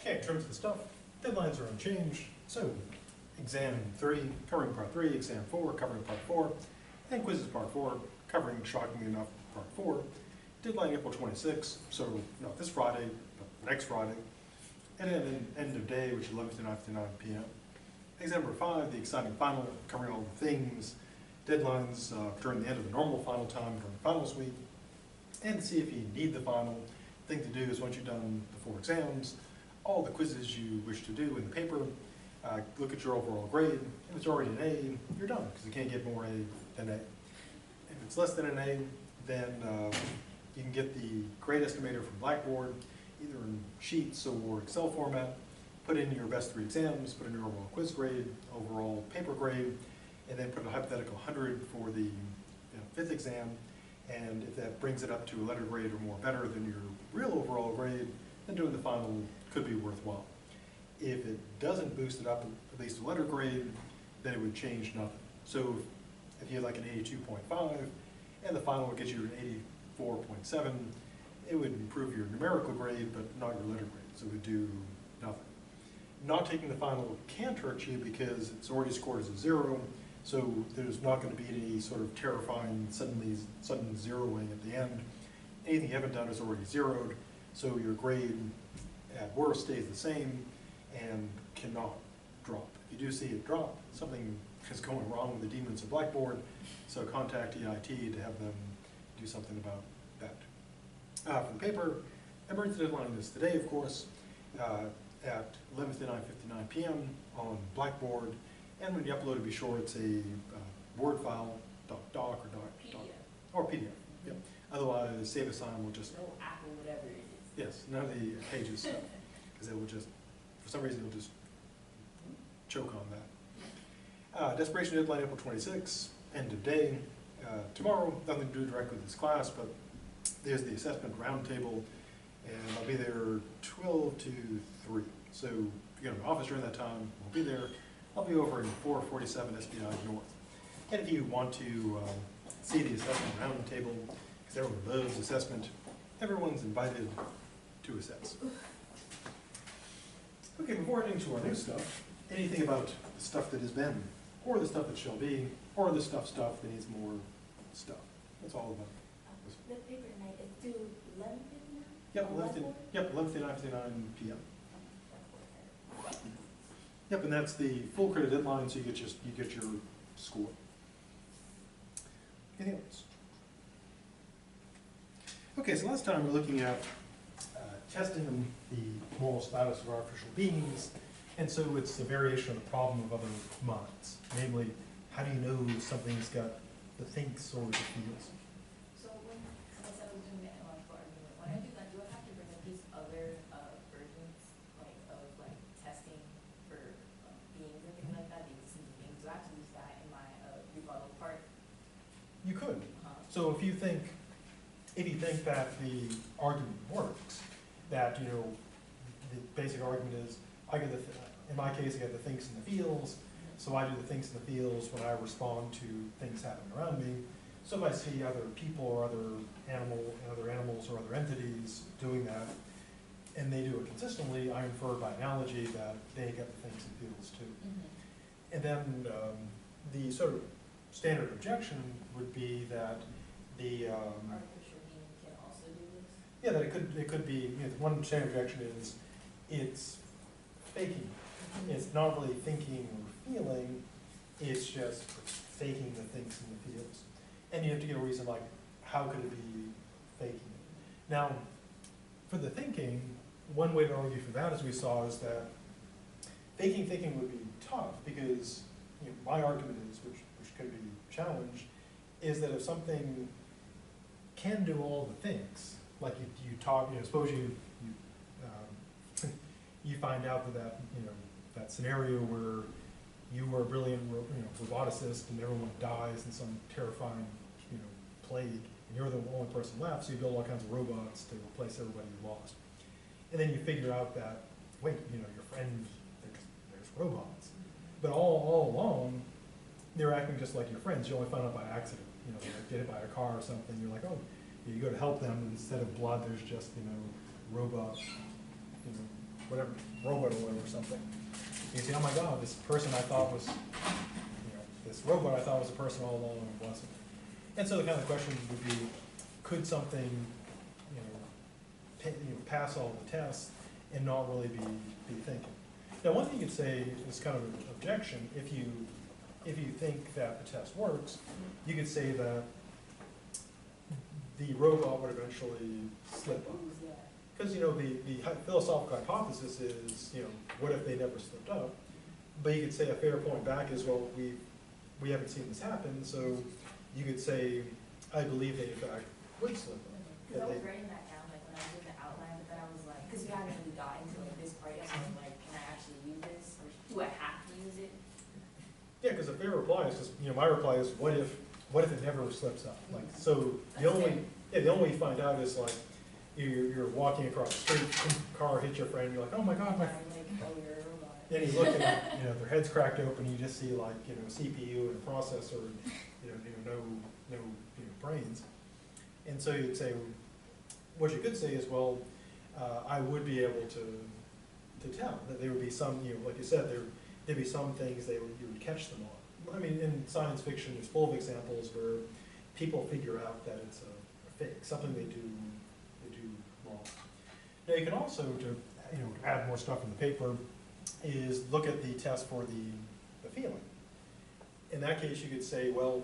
Okay, in terms of the stuff, deadlines are unchanged. So, exam 3, covering part 3, exam 4, covering part 4, and quizzes part 4, covering, shockingly enough, part 4. Deadline April 26th, so not this Friday, but next Friday. And then end of day, which is 11 to 9 p.m. Exam number 5, the exciting final, covering all the things, deadlines during the end of the normal final time during finals week. And to see if you need the final, thing to do is once you've done the 4 exams, all the quizzes you wish to do in the paper, look at your overall grade. If it's already an A, you're done, because you can't get more A than A. If it's less than an A, then you can get the grade estimator from Blackboard, either in Sheets or Excel format, put in your best 3 exams, put in your overall quiz grade, overall paper grade, and then put a hypothetical 100 for the 5th exam. And if that brings it up to a letter grade or more better than your real overall grade, then doing the final could be worthwhile. If it doesn't boost it up at least a letter grade, then it would change nothing. So if you had like an 82.5 and the final would get you an 84.7, it would improve your numerical grade but not your letter grade, so it would do nothing. Not taking the final can't hurt you because it's already scored as a 0, so there's not going to be any sort of terrifying sudden zeroing at the end. Anything you haven't done is already zeroed, so your grade at worst stays the same and cannot drop. If you do see it drop, something is going wrong with the demons of Blackboard, so contact EIT to have them do something about that. For the paper, emergency deadline is today, of course, at 11 to 9:59 p.m. on Blackboard, and when you upload it, be sure it's a Word file, doc or PDF. Yep. Otherwise, Save Assign will just... No Apple, whatever it is. Yes, none of the pages stuff, because it will just, for some reason, it'll just choke on that. Desperation deadline April 26, end of day. Tomorrow, nothing to do directly with this class, but there's the assessment roundtable, and I'll be there 12 to 3. So if you get an office during that time, we'll be there. I'll be over in 447 SBI North. And if you want to see the assessment roundtable, because everyone loves assessment, everyone's invited to assess. Okay, before getting to our new stuff, anything about the stuff that has been, or the stuff that shall be, or the stuff that needs more stuff. That's all about it. The paper tonight is due 11:59? Yep, 11 to 9:59 p.m. Yep, and that's the full credit deadline, so you get your score. Anything else? Okay, so last time we're looking at testing the moral status of artificial beings, and so it's a variation of the problem of other minds. Namely, how do you know something's got the thinks or the feels? So when I said I was doing the analogical argument, when I do that, do I have to bring up these other versions of testing for beings and things like that, the existence of beings? Do I have to use that in my rebuttal part? You could. So if you think that the argument works, that the basic argument is in my case I get the thinks and the feels, so I do the thinks and the feels when I respond to things happening around me. So if I see other people or other animals or other entities doing that, and they do it consistently, I infer by analogy that they get the thinks and feels too. Mm-hmm. And then the sort of standard objection would be that the artificial being can also do this? Yeah, that it could be, one standard objection is it's faking. Mm-hmm. It's not really thinking or feeling, it's just faking the thinks and the feels. And you have to give a reason like, how could it be faking it? Now, for the thinking, one way to argue for that, as we saw, is that faking thinking would be tough because my argument is, which could be challenged, is that if something can do all the things, like you talk, suppose you find out that that scenario where you were a brilliant roboticist and everyone dies in some terrifying plague, and you're the only person left, so you build all kinds of robots to replace everybody you lost. And then you figure out that, wait, your friend, there's robots. But all along, they're acting just like your friends. You only found out by accident. They get hit by a car or something. You're like, oh, you go to help them, and instead of blood, there's just robot, whatever, robot or something. You say, oh my God, this person I thought was, this robot I thought was a person all along, and it wasn't. And so the kind of question would be, could something, pass all the tests and not really be thinking? Now, one thing you could say is kind of an objection. If you think that the test works, you could say that the robot would eventually slip up. Because, the philosophical hypothesis is, what if they never slipped up? But you could say a fair point back is, well, we haven't seen this happen, so you could say, I believe they in fact would slip up. Because I was writing that down, like when I was in the outline, but then I was like, because we haven't really gotten to like this part yet, so I was like, can I actually use this, or do I have to use it? Yeah, because a fair reply is just, my reply is, what if it never slips up? Like, so the only way you find out is like, you're walking across the street, car hits your friend, you're like, oh my God, my. Then you look and, their head's cracked open, you just see like, CPU and a processor, no brains. And so you'd say, what you could say is, well, I would be able to tell that there would be some, like you said, there'd be some things you would catch them on. I mean, in science fiction, there's full of examples where people figure out that it's a fake, something they do wrong. Now you can also, to add more stuff in the paper, is look at the test for the feeling. In that case, you could say, well,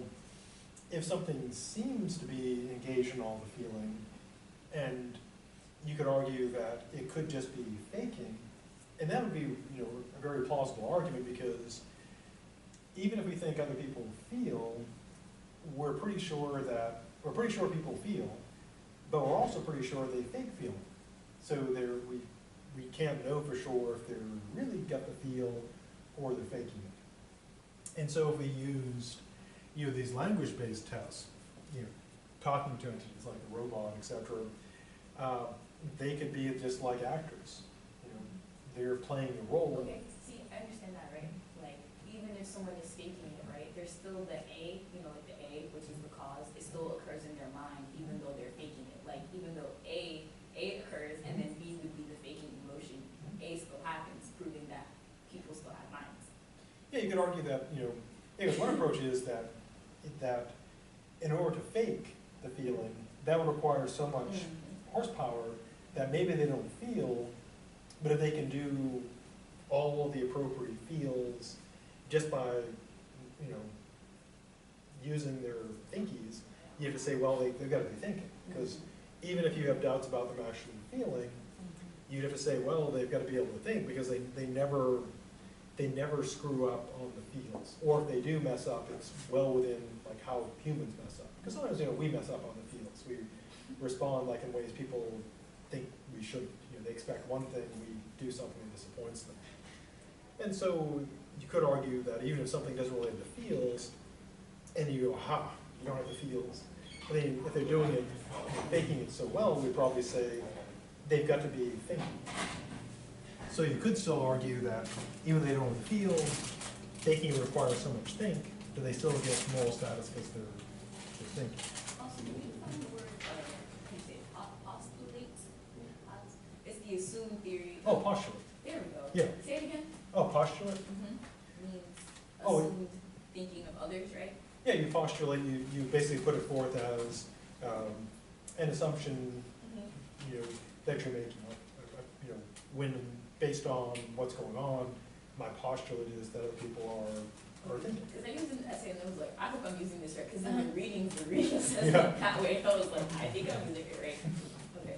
if something seems to be engaged in all the feeling, and you could argue that it could just be faking, and that would be a very plausible argument, because even if we think other people feel, we're pretty sure people feel, but we're also pretty sure they fake feeling. So we can't know for sure if they're really got the feel or they're faking it. And so if we used these language-based tests, talking to entities like a robot, etc., they could be just like actors. They're playing a role. Okay, see, I understand that, right? Like, even if someone is faking it, right, there's still the A, like the A, which is the cause, it still occurs in their mind, even though they're faking it. Like, even though A occurs, and then B would be the faking emotion, A still happens, proving that people still have minds. Yeah, you could argue that, because one approach is that in order to fake the feeling, that would require so much horsepower that maybe they don't feel, but if they can do all of the appropriate feels just by, using their thinkies, you have to say, well, they've got to be thinking. Because even if you have doubts about them actually feeling, you'd have to say, well, they've got to be able to think, because they never screw up on the feels. Or if they do mess up, it's well within like how humans mess up. Because sometimes we mess up on the feels. We respond like in ways people think we shouldn't. They expect one thing, we do something that disappoints them. And so you could argue that even if something doesn't relate to feels, and you go, aha, you don't have the feels. I mean, if they're doing it, faking it so well, we'd probably say they've got to be thinking. So you could still argue that even though they don't have the feels, faking requires so much think, do they still get moral status because they're thinking? Also, can you find the word, postulate? It's the assumed theory. Oh, postulate. There we go. Yeah. Say it again. Oh, postulate? Means assumed thinking of others, right? Yeah, you postulate, you basically put it forth as an assumption, that you're making. When based on what's going on, my postulate is that other people are thinking. Because I used an essay and I was like, I hope I'm using this right, because I've been reading for reasons that way. I was like, I think I'm using it right. Okay.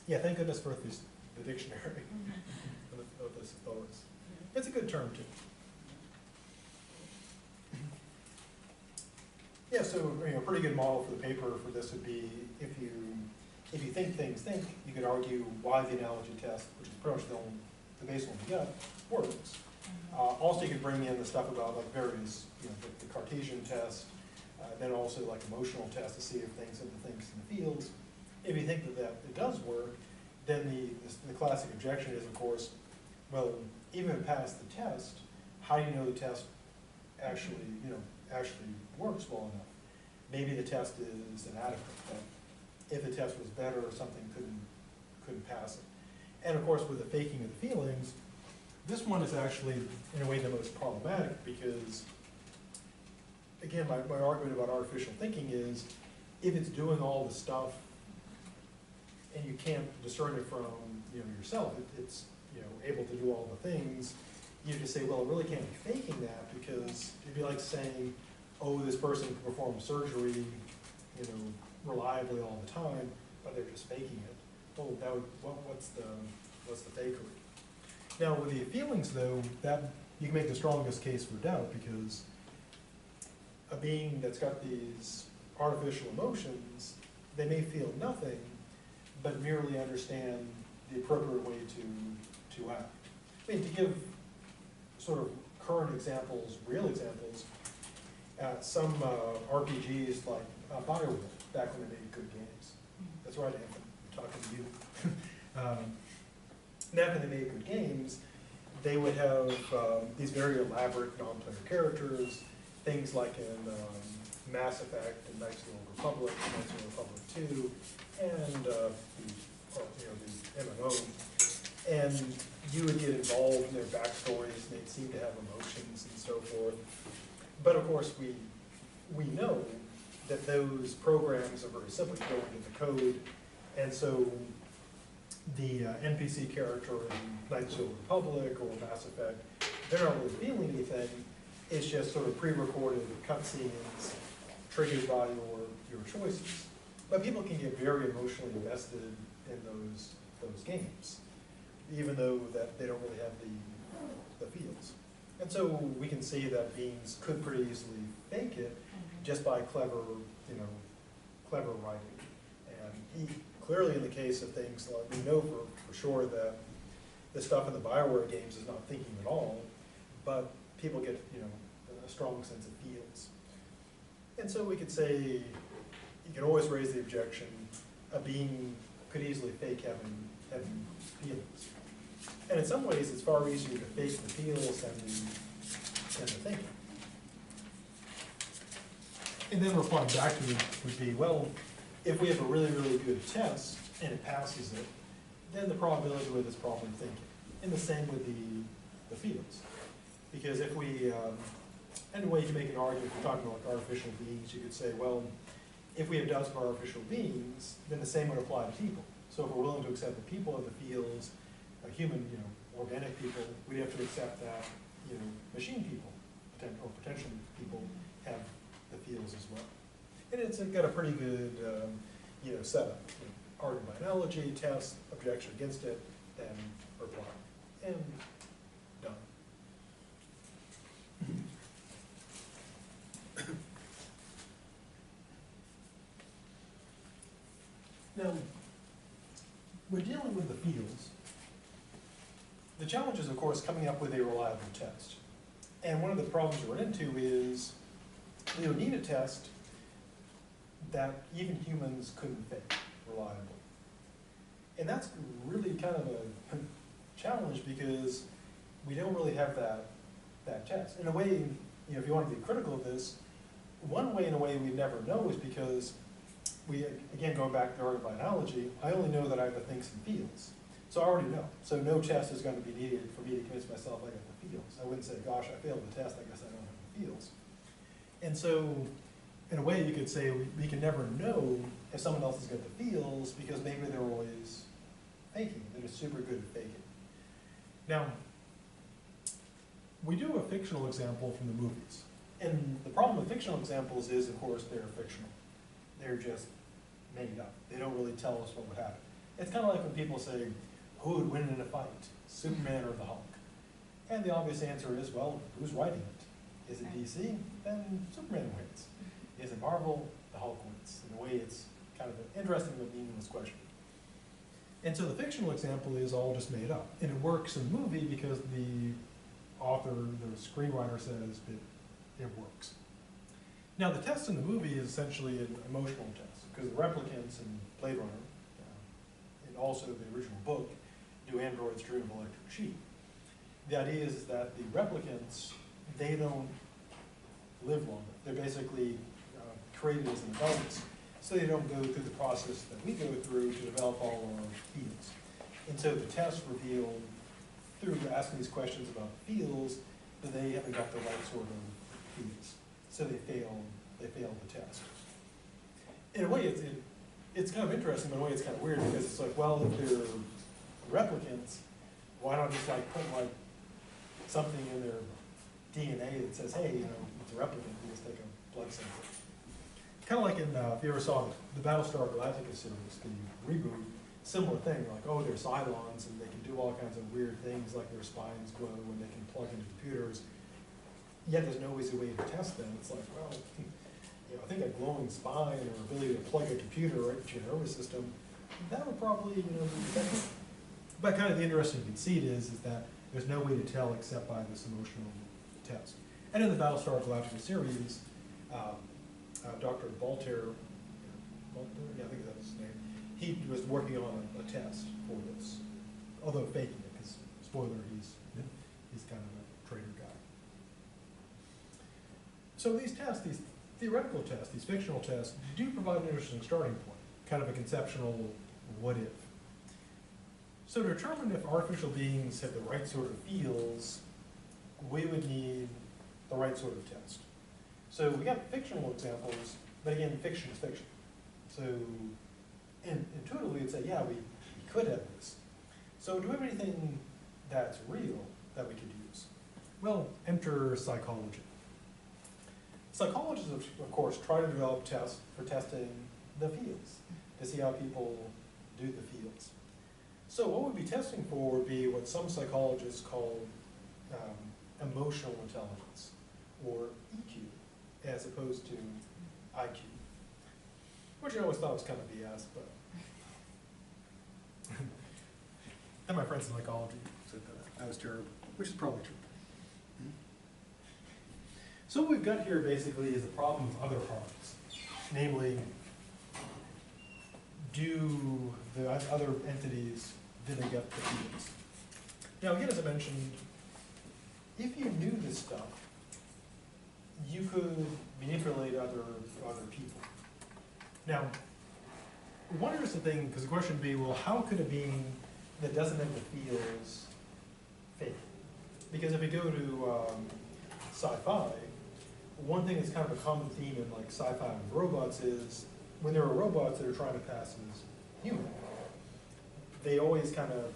Yeah, thank goodness for the dictionary of this authorities. It's a good term too. Yeah, so a pretty good model for the paper for this would be if you think things think, you could argue why the analogy test, which is pretty much the base one we got, works. Also, you could bring in the stuff about like various, the Cartesian test, then also like emotional test to see if things in the fields. If you think that it does work, then the classic objection is, of course, well, even if it passed the test, how do you know the test actually works well enough? Maybe the test is inadequate. That if the test was better, something couldn't pass it. And of course, with the faking of the feelings, this one is actually, in a way, the most problematic because, again, my argument about artificial thinking is, if it's doing all the stuff and you can't discern it from yourself, it's able to do all the things, you just say, well, it really can't be faking that, because it'd be like saying, oh, this person can perform surgery, reliably all the time, but they're just faking it. Oh, what's the fakery? Now, with the feelings, though, that you can make the strongest case for doubt, because a being that's got these artificial emotions, they may feel nothing, but merely understand the appropriate way to act. I mean, to give sort of current examples, real examples, some RPGs like BioWare, back when they made good games. That's right, Anthony, I'm talking to you. Back when they made good games, they would have these very elaborate non-player characters, things like in Mass Effect and Knights of the Old Republic, Knights of the Republic 2, and the MMO. And you would get involved in their backstories, and they'd seem to have emotions and so forth. But of course, we know that those programs are very simple. You go into the code, and so the NPC character in Knights of the Republic or Mass Effect, they're not really feeling anything. It's just sort of pre-recorded cutscenes triggered by your choices. But people can get very emotionally invested in those games, even though that they don't really have the feels. And so we can see that beings could pretty easily fake it just by clever writing. And clearly in the case of things like, we know for sure that the stuff in the BioWare games is not thinking at all, but people get a strong sense of feels. And so we could say, you can always raise the objection, a being could easily fake having feelings. And in some ways, it's far easier to fake the feels than the thinking. And then replying back to it would be, well, if we have a really, really good test and it passes it, then the probability with it's probably thinking. And the same with the fields. Because if we, and the way you can make an argument, if we're talking about like artificial beings, you could say, well, if we have doubts of artificial beings, then the same would apply to people. So if we're willing to accept that people have the fields, human, organic people, we'd have to accept that, machine people, or potential people, have the fields as well. And it's got a pretty good, setup. Argument by analogy, test, objection against it, then reply. And done. Now, we're dealing with the fields. The challenge is, of course, coming up with a reliable test. And one of the problems we run into is we would need a test that even humans couldn't fake reliably. And that's really kind of a challenge because we don't really have that test. In a way, if you want to be critical of this, one way in a way we'd never know is because we, again, going back to argument by analogy, I only know that I have the thinks and feels. So I already know. So no test is going to be needed for me to convince myself I got the feels. I wouldn't say, gosh, I failed the test, I guess I don't have the feels. And so, in a way, you could say we can never know if someone else has got the feels because maybe they're always faking. They're just super good at faking. Now, we do a fictional example from the movies. And the problem with fictional examples is, of course, they're fictional. They're just made up. They don't really tell us what would happen. It's kind of like when people say, who would win in a fight, Superman or the Hulk? And the obvious answer is, well, who's writing it? Is it DC? Then Superman wins. Is it Marvel? The Hulk wins. In a way, it's kind of an interesting but meaningless question. And so the fictional example is all just made up. And it works in the movie because the author, the screenwriter says that it works. Now, the test in the movie is essentially an emotional test, because the replicants in Blade Runner, and also the original book, do androids dream of electric sheep. The idea is that the replicants, they don't live longer. They're basically created as adults, so they don't go through the process that we go through to develop all our feelings. And so the test revealed, through asking these questions about fields, that they haven't got the right sort of fields. So they failed the test. In a way, it's kind of interesting, but in a way it's kind of weird, because it's like, well, if they're replicants, why not just like put like something in their DNA that says, hey, it's a replicant, you just take a blood sample. Kind of like in, if you ever saw the Battlestar Galactica series, the reboot, similar thing, like, oh, they're Cylons, and they can do all kinds of weird things, like their spines glow, and they can plug into computers, yet there's no easy way to test them. It's like, well, I think a glowing spine or ability to plug a computer right into your nervous system, that would probably, be effective. But kind of the interesting conceit is that there's no way to tell except by this emotional test. And in the Battlestar Galactica series, Dr. LaBossiere, yeah, I think that's his name, he was working on a test for this, although faking it, because, spoiler, he's kind of a traitor guy. So these tests, these theoretical tests, these fictional tests, do provide an interesting starting point, kind of a conceptual what if. So to determine if artificial beings have the right sort of fields, we would need the right sort of test. So we got fictional examples, but again, fiction is fiction. So intuitively, we'd say, yeah, we could have this. So do we have anything that's real that we could use? Well, enter psychology. Psychologists, of course, try to develop tests for testing the fields, to see how people do the fields. So what we'd be testing for would be what some psychologists call emotional intelligence, or EQ, as opposed to IQ, which I always thought was kind of BS, but and my friends in psychology said that was terrible, which is probably true. So what we've got here basically is the problem of other parties, namely, do the other entities, do they get the fields? Now again, as I mentioned, if you knew this stuff, you could manipulate other people. Now, one interesting thing, because the question would be, well, how could a being that doesn't have the fields fake? Because if you go to sci-fi, one thing that's kind of a common theme in like sci-fi and robots is when there are robots that are trying to pass as human, they always kind of,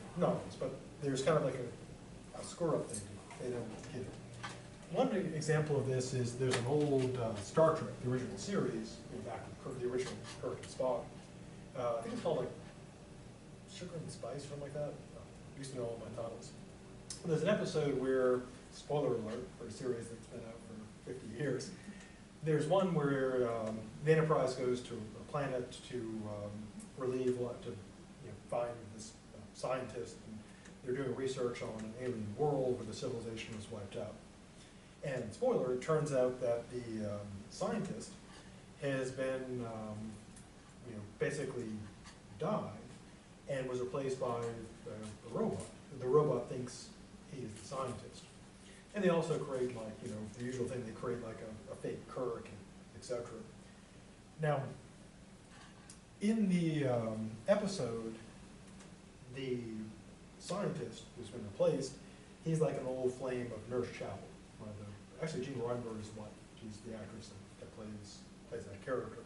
but there's kind of like a screw-up thing. They don't get it. One example of this is there's an old Star Trek, the original series, back with the original Kirk and Spock. I think it's called like Sugar and Spice, something like that. I used to know all my titles. There's an episode where, spoiler alert, for a series that's been out for 50 years, there's one where the Enterprise goes to a planet to relieve, to find this scientist, and they're doing research on an alien world where the civilization was wiped out. And spoiler, it turns out that the scientist has been, basically died and was replaced by a robot. The robot thinks he's the scientist. And they also create like, the usual thing, they create like a fake Kirk, etc. Now, in the episode, the scientist who's been replaced, he's like an old flame of Nurse Chapel. Actually, Gene Roddenberry's wife. She's the actress that plays that character.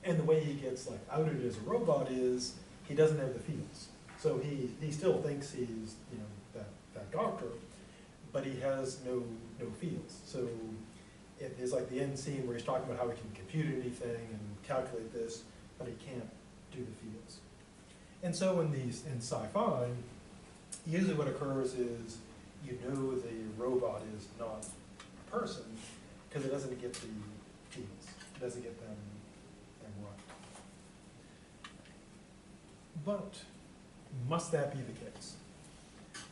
And the way he gets like outed as a robot is he doesn't have the fields. So he still thinks he's that doctor, but he has no fields. So it is like the end scene where he's talking about how he can compute anything and calculate this, but he can't do the fields. And so in sci-fi, usually what occurs is the robot is not a person because it doesn't get the fields. It doesn't get them right. But must that be the case?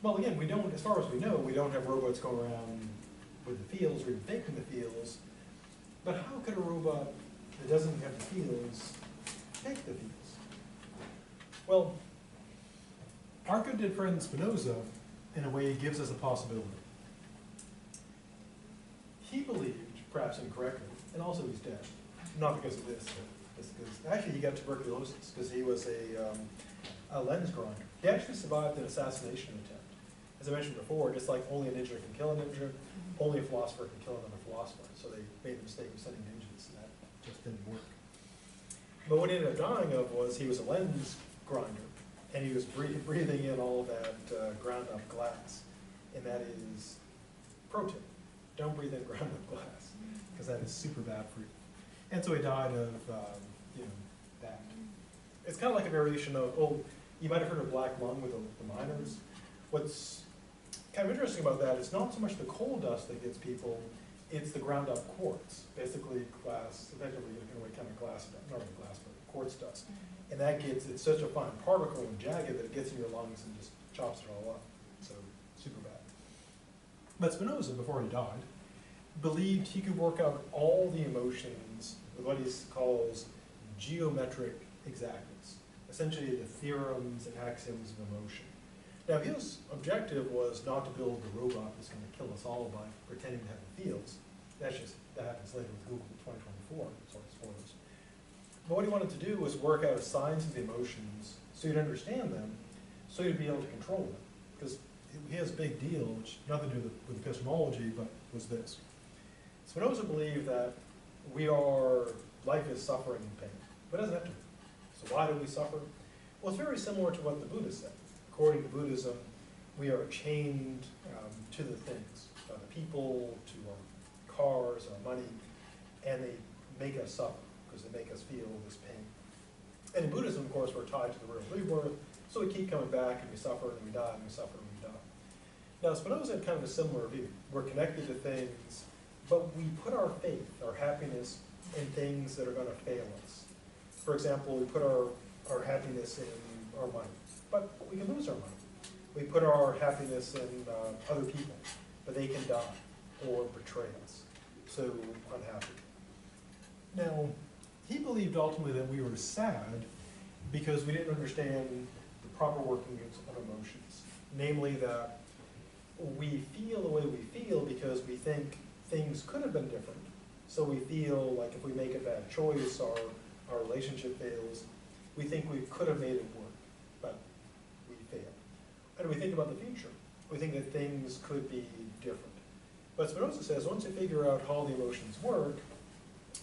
Well, again, we don't, as far as we know, we don't have robots going around with the fields or even faking the fields. But how could a robot that doesn't have the fields fake the fields? Well, our good friend Spinoza, in a way, gives us a possibility. He believed, perhaps incorrectly, and also he's dead. Not because of this, but because actually he got tuberculosis because he was a a lens grinder. He actually survived an assassination attempt. As I mentioned before, just like only a ninja can kill a ninja, only a philosopher can kill another philosopher. So they made the mistake of sending ninjas, and that just didn't work. But what he ended up dying of was he was a lens grinder, and he was breathing in all that ground up glass. And that is, pro tip, don't breathe in ground up glass, because that is super bad for you. And so he died of, that. It's kind of like a variation of, you might have heard of black lung with the miners. What's kind of interesting about that is not so much the coal dust that gets people, it's the ground up quartz, basically glass, effectively in a way kind of glass, not really glass, but quartz dust. And that it's such a fine particle and jagged that it gets in your lungs and just chops it all up. So, super bad. But Spinoza, before he died, believed he could work out all the emotions with what he calls geometric exactness, essentially the theorems and axioms of emotion. Now, his objective was not to build the robot that's going to kill us all by pretending to have the feels. That happens later with Google 2024, sorry, spoilers. But what he wanted to do was work out a science of the emotions so you'd understand them, so you'd be able to control them. Because his big deal, which nothing to do with epistemology, but was this. Spinoza believed that life is suffering and pain, but it doesn't have to be. So why do we suffer? Well, it's very similar to what the Buddha said. According to Buddhism, we are chained to the things, the people, to our cars, our money, and they make us suffer because they make us feel this pain. And in Buddhism, of course, we're tied to the real rebirth, so we keep coming back and we suffer and we die and we suffer and we die. Now, Spinoza had kind of a similar view. We're connected to things, but we put our faith, our happiness, in things that are going to fail us. For example, we put our happiness in our money, but we can lose our money. We put our happiness in other people, but they can die or betray us. So unhappy. Now, he believed ultimately that we were sad because we didn't understand the proper workings of emotions. Namely that we feel the way we feel because we think things could have been different. So we feel like if we make a bad choice or our relationship fails, we think we could have made it work, but we fail. And we think about the future. We think that things could be different. But Spinoza says once you figure out how the emotions work,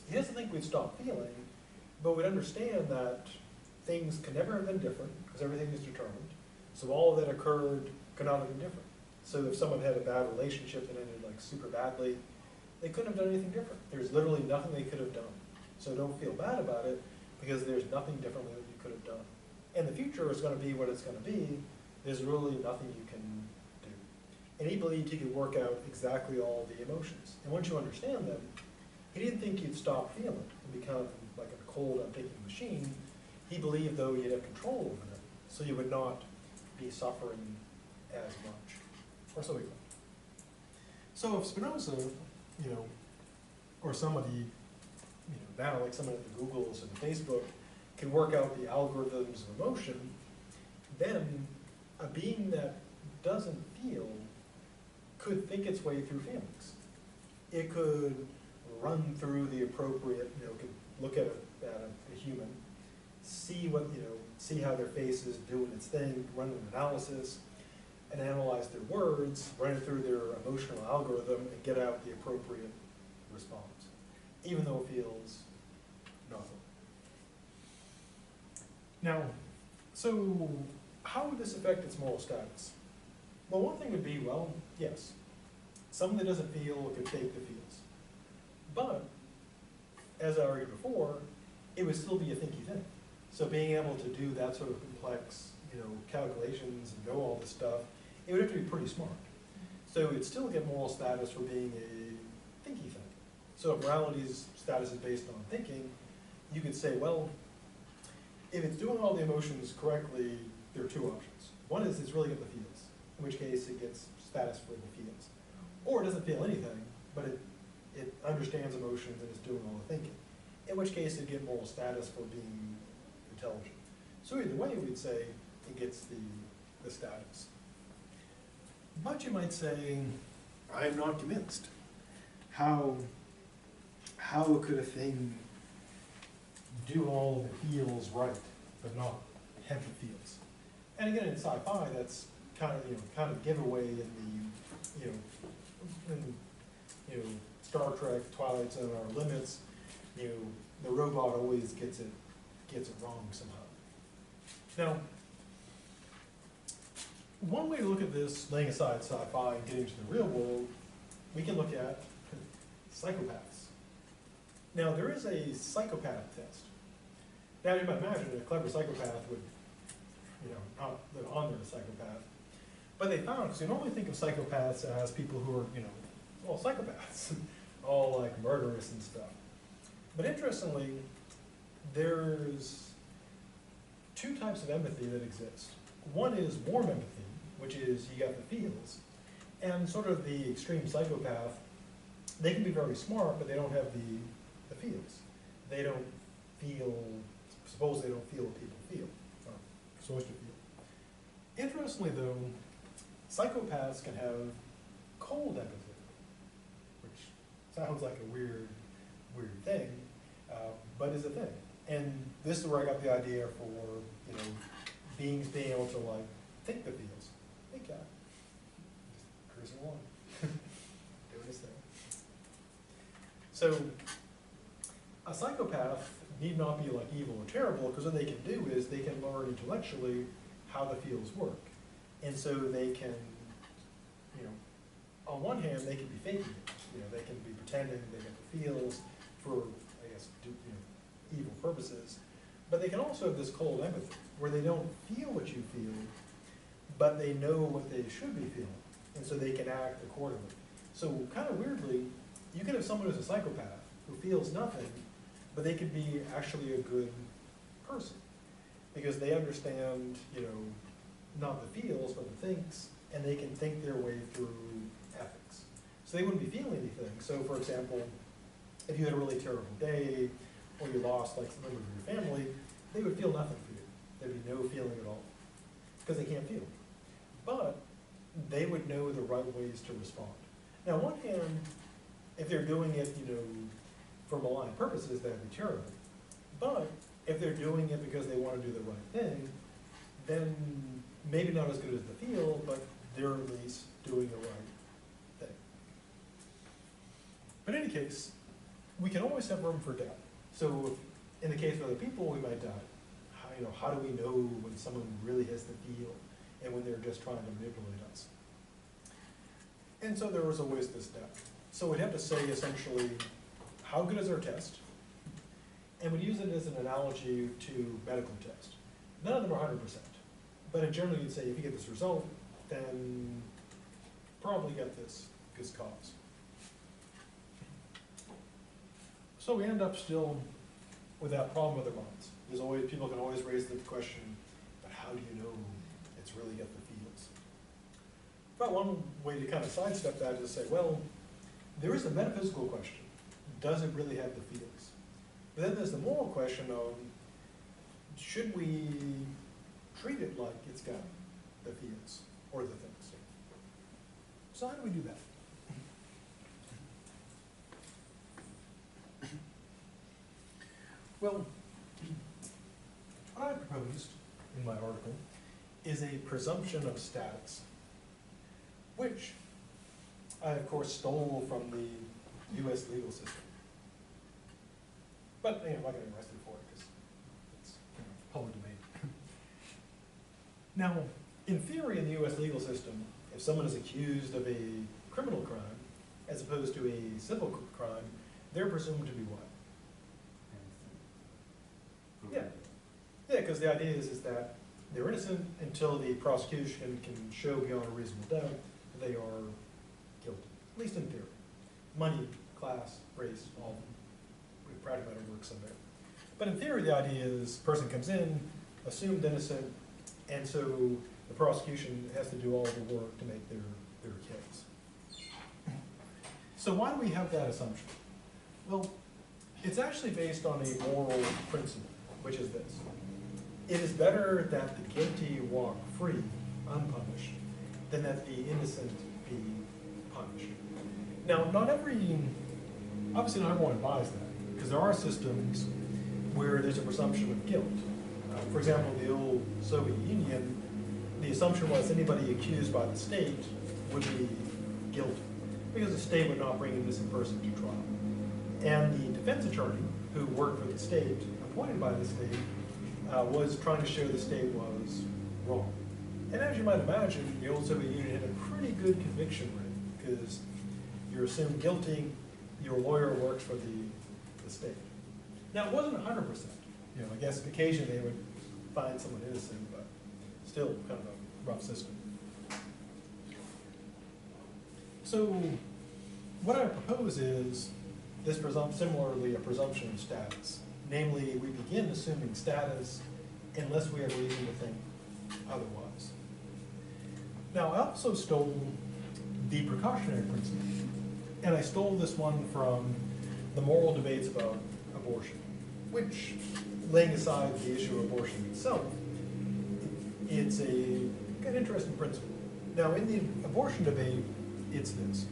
he doesn't think we'd stop feeling, but we'd understand that things can never have been different because everything is determined. So all that occurred could not have been different. So if someone had a bad relationship that ended like super badly, they couldn't have done anything different. There's literally nothing they could have done. So don't feel bad about it because there's nothing differently that you could have done. And the future is going to be what it's going to be. There's really nothing you can do. And he believed he could work out exactly all the emotions. And once you understand them, he didn't think you'd stop feeling and become like a cold, unthinking machine. He believed, though, you'd have control over them, so you would not be suffering as much. Or so he thought. So if Spinoza, or somebody, now like someone at the Googles and the Facebook, can work out the algorithms of emotion, then a being that doesn't feel could think its way through feelings. It could run through the appropriate, could look at a human, see see how their face is doing its thing, run an analysis, and analyze their words, run it through their emotional algorithm, and get out the appropriate response, even though it feels nothing. Now, so how would this affect its moral status? Well, one thing would be, yes, someone that doesn't feel could fake the feels. But, as I argued before, it would still be a thinky thing. So being able to do that sort of complex, calculations and know all this stuff, it would have to be pretty smart. So it'd still get moral status for being a thinky thing. So if morality's status is based on thinking, you could say, well, if it's doing all the emotions correctly, there are two options. One is it's really getting the feels, in which case it gets status for the feels. Or it doesn't feel anything, but it understands emotions and is doing all the thinking, in which case it'd get moral status for being intelligent. So either way, we'd say it gets the status. But you might say, I am not convinced. How could a thing do all the feels right, but not have the feels? And again, in sci-fi, that's kind of, kind of giveaway in the, Star Trek, Twilight Zone, Outer Limits, the robot always gets it wrong somehow. Now, one way to look at this, laying aside sci-fi and getting to the real world, we can look at psychopaths. Now, there is a psychopath test. Now, you might imagine a clever psychopath would, not live on as a psychopath. But they found, because you normally think of psychopaths as people who are, all psychopaths, all like murderous and stuff. But interestingly, there's two types of empathy that exist. One is warm empathy, which is you got the feels, and sort of the extreme psychopath, they can be very smart, but they don't have the feels. They don't feel, suppose they don't feel what people feel, or supposed to feel. Interestingly though, psychopaths can have cold empathy, which sounds like a weird thing, but is a thing. And this is where I got the idea for, beings being able to like think the feels. Hey cat, just cruising along, doing his thing. So a psychopath need not be like evil or terrible, because what they can do is they can learn intellectually how the feels work. And so they can, on one hand, they can be faking it. They can be pretending they get the feels for, I guess, evil purposes. But they can also have this cold empathy, where they don't feel what you feel, but they know what they should be feeling. And so they can act accordingly. So kind of weirdly, you can have someone who's a psychopath who feels nothing, but they could be actually a good person. Because they understand, not the feels, but the thinks, and they can think their way through ethics. So they wouldn't be feeling anything. So for example, if you had a really terrible day, or you lost like some member of your family, they would feel nothing for you. There'd be no feeling at all, because they can't feel. But they would know the right ways to respond. Now on one hand, if they're doing it, for malign purposes, that'd be terrible. But if they're doing it because they want to do the right thing, then maybe not as good as the feel, but they're at least doing the right thing. But in any case, we can always have room for doubt. So in the case of other people, we might doubt, how do we know when someone really has the feel and when they're just trying to manipulate us? And so there was always this doubt. So we'd have to say essentially, how good is our test? And we'd use it as an analogy to medical test. None of them are 100%. But in general, you'd say, if you get this result, then probably get this cause. So we end up still with that problem with our minds. There's always, people can always raise the question, but how do you know it's really got the feels? But one way to kind of sidestep that is to say, well, there is a metaphysical question. Does it really have the feels? But then there's the moral question of, should we treat it like it's got the feels or the things? So how do we do that? Well, what I proposed in my article is a presumption of status, which I, of course, stole from the US legal system. But I'm not getting arrested for it because it's public domain. Now, in theory, in the US legal system, if someone is accused of a criminal crime, as opposed to a civil crime, they're presumed to be what? Yeah, because the idea is that they're innocent until the prosecution can show beyond a reasonable doubt that they are guilty, at least in theory. Money, class, race, all of them. Practical matter works in there. But in theory, the idea is person comes in, assumed innocent, and so the prosecution has to do all the work to make their case. So why do we have that assumption? Well, it's actually based on a moral principle, which is this. It is better that the guilty walk free, unpunished, than that the innocent be punished. Now, obviously not everyone buys that, because there are systems where there's a presumption of guilt. For example, the old Soviet Union, the assumption was anybody accused by the state would be guilty, because the state would not bring an innocent person to trial. And the defense attorney, who worked for the state, appointed by the state, was trying to show the state was wrong. And as you might imagine, the old Soviet Union had a pretty good conviction rate, because you're assumed guilty, your lawyer works for the state. Now, it wasn't 100%. You know, I guess occasionally they would find someone innocent, but still kind of a rough system. So, what I propose is this similarly a presumption of status. Namely, we begin assuming status unless we have reason to think otherwise. Now, I also stole the precautionary principle, and I stole this one from the moral debates about abortion, which, laying aside the issue of abortion itself, it's an interesting principle. Now, in the abortion debate, it's this.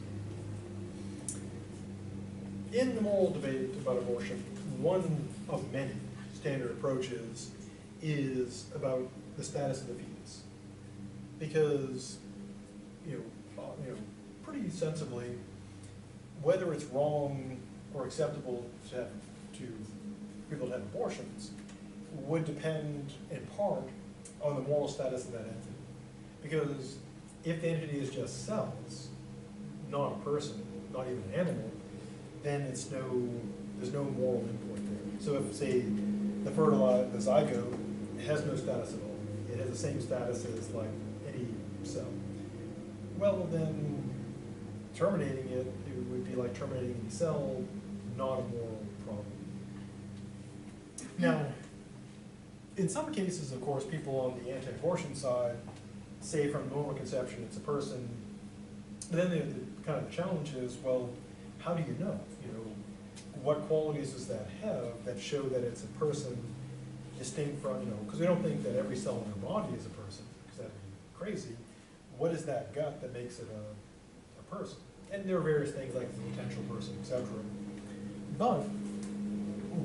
In the moral debate about abortion, one of many standard approaches is about the status of the fetus. Because, pretty sensibly, whether it's wrong or acceptable to people to have abortions would depend in part on the moral status of that entity. Because if the entity is just cells, not a person, not even an animal, then there's no moral import there. So if, say, the zygote has no status at all, it has the same status as like any cell, well then terminating it would be like terminating any cell, not a moral problem. Now, in some cases, of course, people on the anti-abortion side say from the moment of conception it's a person, but then the kind of challenge is, well, how do you know? What qualities does that have that show that it's a person distinct from, because we don't think that every cell in our body is a person, because that'd be crazy. What is that gut that makes it a person? And there are various things like the potential person, etc. But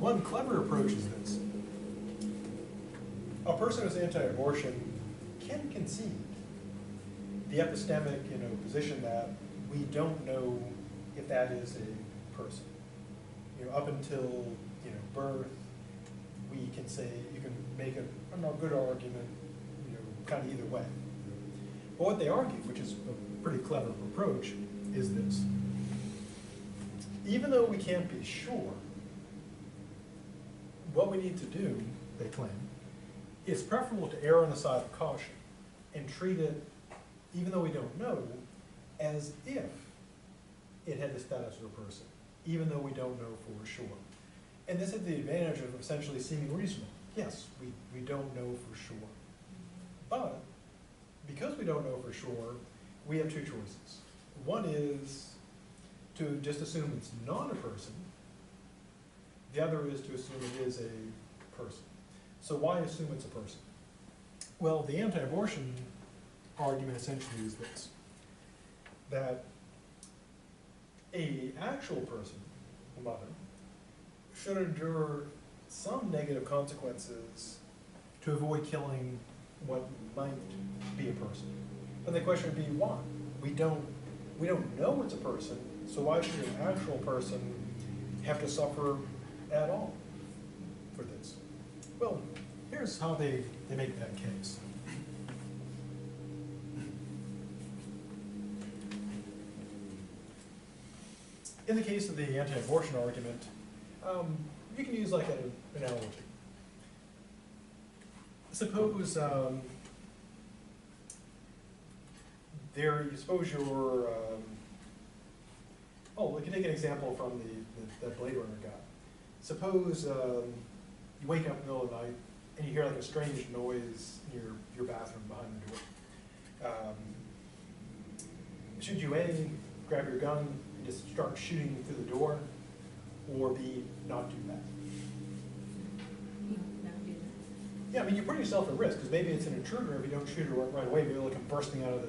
one clever approach is this. A person who's anti-abortion can concede the epistemic position that we don't know if that is a person. Up until birth, we can say, you can make a good argument, kind of either way. But what they argue, which is a pretty clever approach, is this. Even though we can't be sure, what we need to do, they claim, is preferable to err on the side of caution and treat it, even though we don't know, as if it had the status of a person, even though we don't know for sure. And this is the advantage of essentially seeming reasonable. Yes, we don't know for sure. But because we don't know for sure, we have two choices. One is to just assume it's not a person. The other is to assume it is a person. So why assume it's a person? Well, the anti-abortion argument essentially is this, that an actual person, a mother, should endure some negative consequences to avoid killing what might be a person. And the question would be why? We don't know it's a person, so why should an actual person have to suffer at all for this? Well, here's how they make that case. In the case of the anti-abortion argument, you can use like an analogy. Suppose you're, we can take an example from that Blade Runner guy. Suppose you wake up in the middle of the night and you hear like a strange noise in your bathroom behind the door. Should you A, grab your gun and just start shooting through the door, or B, not do that? Not do that. Yeah, I mean, you put yourself at risk, because maybe it's an intruder. If you don't shoot it right away, maybe it'll come bursting out of the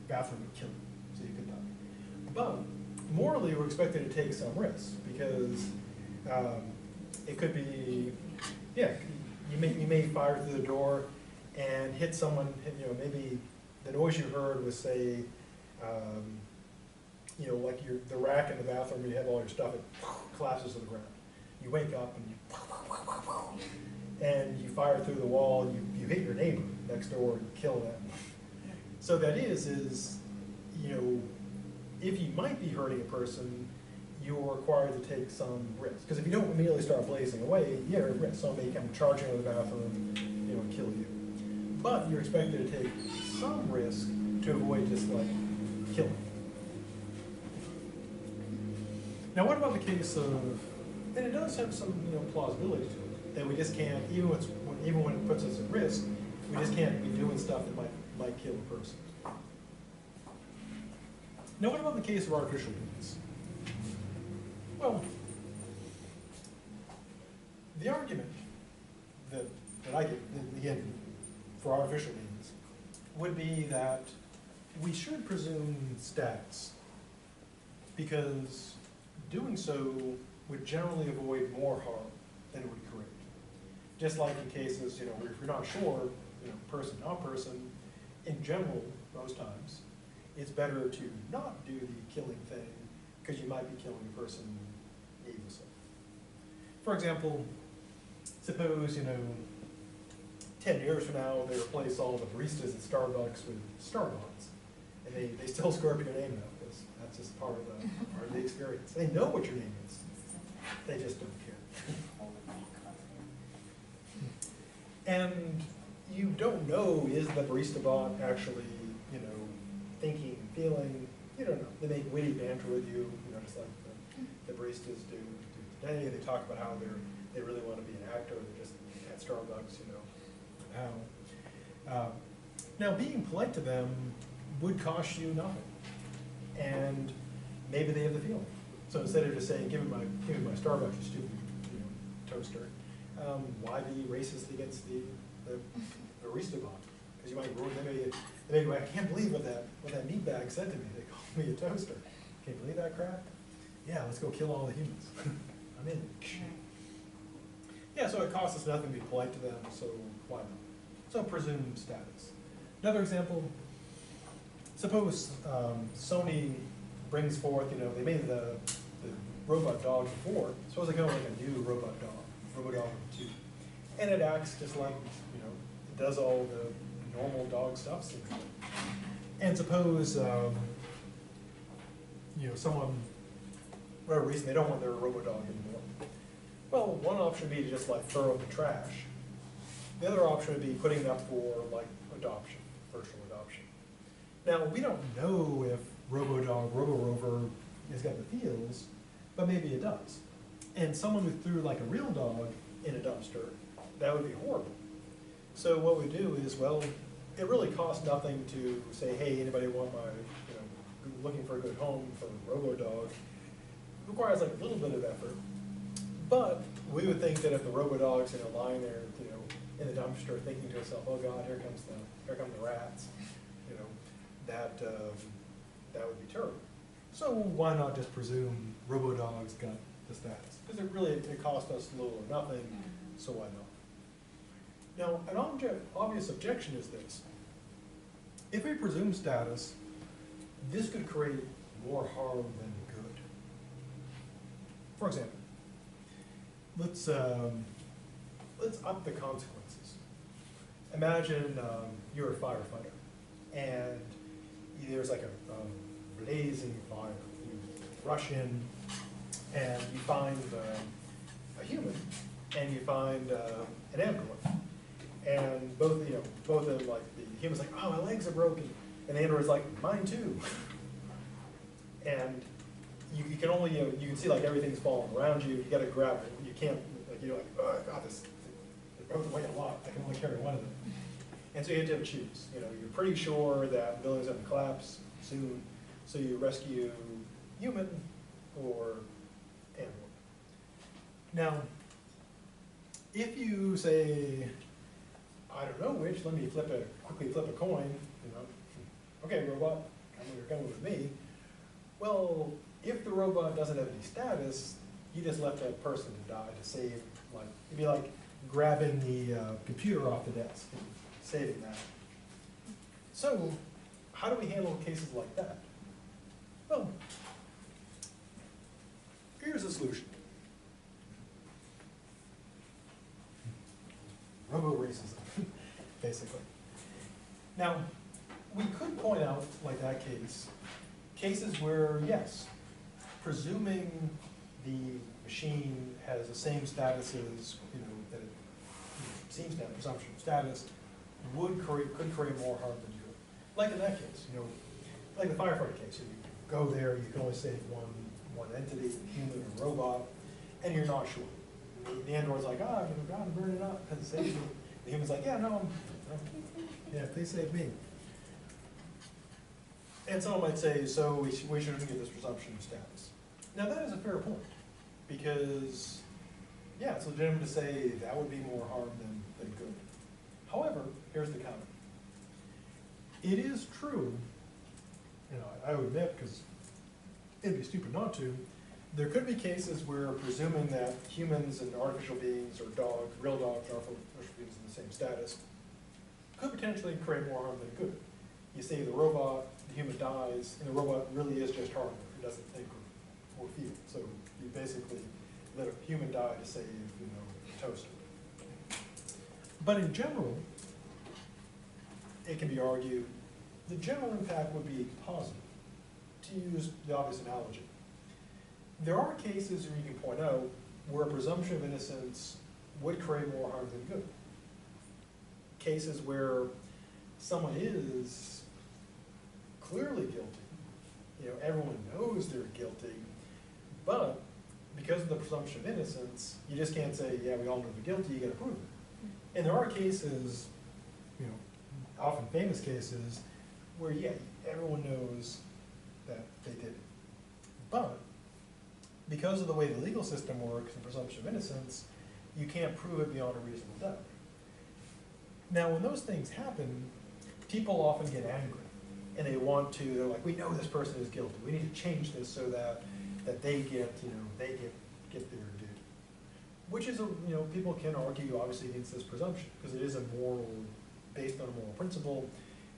bathroom and kill you, so you could die. But morally, we're expected to take some risks, because it could be, yeah, you may fire through the door, and hit someone, maybe the noise you heard was, say, like the rack in the bathroom where you have all your stuff, it collapses to the ground. You wake up and you fire through the wall, and you hit your neighbor next door and kill them. So that is, if you might be hurting a person, you're required to take some risk. Because if you don't immediately start blazing away, you're at risk. Somebody come charging out of the bathroom, kill you. But you're expected to take some risk to avoid just like killing. Now, what about the case of, and it does have some plausibility to it, that we just can't, even when it puts us at risk, we just can't be doing stuff that might kill a person. Now, what about the case of artificial means? Well, the argument that I get, again, for artificial means, would be that we should presume status, because doing so would generally avoid more harm than it would create. Just like in cases, where if you're not sure, person, not person, in general, most times, it's better to not do the killing thing because you might be killing a person needlessly. For example, suppose, 10 years from now, they replace all the baristas at Starbucks with Starbucks, and they still screw up your name now, because that's just part of the experience. They know what your name is. They just don't care. And you don't know, is the barista bot actually, thinking and feeling? You don't know. They make witty banter with you, just like the baristas do today. They talk about how they really want to be an actor. They're just at Starbucks, now, being polite to them would cost you nothing, and maybe they have the feeling. So instead of just saying, "Give me my Starbucks, you stupid, toaster," why be racist against the barista bot? Because you might ruin. They may go, "I can't believe what that meatbag said to me. They called me a toaster. Can't believe that crap." Yeah, let's go kill all the humans. I'm in. Yeah, so it costs us nothing to be polite to them, so why not? So presume status. Another example, suppose Sony brings forth, they made the robot dog before, suppose they go like a new robot dog, RoboDog 2. And it acts just like, it does all the normal dog stuff. And suppose, someone, for whatever reason, they don't want their RoboDog anymore. Well, one option would be to just like throw in the trash. The other option would be putting it up for like adoption, virtual adoption. Now, we don't know if RoboDog, RoboRover has got the feels, but maybe it does. And someone who threw like a real dog in a dumpster, that would be horrible. So what we do is, well, it really costs nothing to say, hey, anybody want my, looking for a good home for RoboDog? It requires like a little bit of effort. But we would think that if the RoboDog's lying there, in the dumpster, thinking to itself, "Oh God, here come the rats," that would be terrible. So why not just presume RoboDog's got the status? Because it cost us little or nothing, so why not? Now, an obvious objection is this: if we presume status, this could create more harm than good. For example, let's up the consequences. Imagine you're a firefighter, and there's like a blazing fire. You rush in, and you find a human, and you find an android, and both of them, like the human's like, "Oh, my legs are broken," and the android's like, "Mine too." And you can only you can see like everything's falling around you. You got to grab it. You can't "Oh, I got this. It broke away a lot. I can only carry one of them." And so you have to choose. You're pretty sure that the building's going to collapse soon, so you rescue human or android. Now, if you say, "I don't know which, let me quickly flip a coin," "Okay, robot, you're coming with me." Well, if the robot doesn't have any status, you just left that person to die to save, it'd be like grabbing the computer off the desk and saving that. So, how do we handle cases like that? Well, here's a solution. Robo-racism, basically. Now, we could point out, like that case, cases where, yes, presuming the machine has the same status as, that it seems to have presumption of status, could create more harm than good. Like in that case, like the firefighter case, you go there, you can only save one entity, human or robot, and you're not sure. The android's like, I'm going to go out and burn it up because it saves me. The human's like, yeah, no, yeah, please save me. And someone might say, so we shouldn't get this presumption of status. Now that is a fair point, because, yeah, it's legitimate to say that would be more harm than good. However, here's the counter. It is true, I would admit, because it'd be stupid not to, there could be cases where presuming that humans and artificial beings, or dogs, real dogs and artificial beings in the same status, could potentially create more harm than good. You say the robot, the human dies, and the robot really is just hardware. It doesn't think or feel. So you basically let a human die to save, a toaster. But in general, it can be argued the general impact would be positive, to use the obvious analogy. There are cases where you can point out where a presumption of innocence would create more harm than good. Cases where someone is clearly guilty. Everyone knows they're guilty, but because of the presumption of innocence, you just can't say, yeah, we all know they're guilty, you gotta prove it. And there are cases, often famous cases, where, yeah, everyone knows that they did it. But because of the way the legal system works, the presumption of innocence, you can't prove it beyond a reasonable doubt. Now, when those things happen, people often get angry, and they're like, we know this person is guilty. We need to change this so that they get, get their due. Which is people can argue obviously against this presumption, because it is based on a moral principle,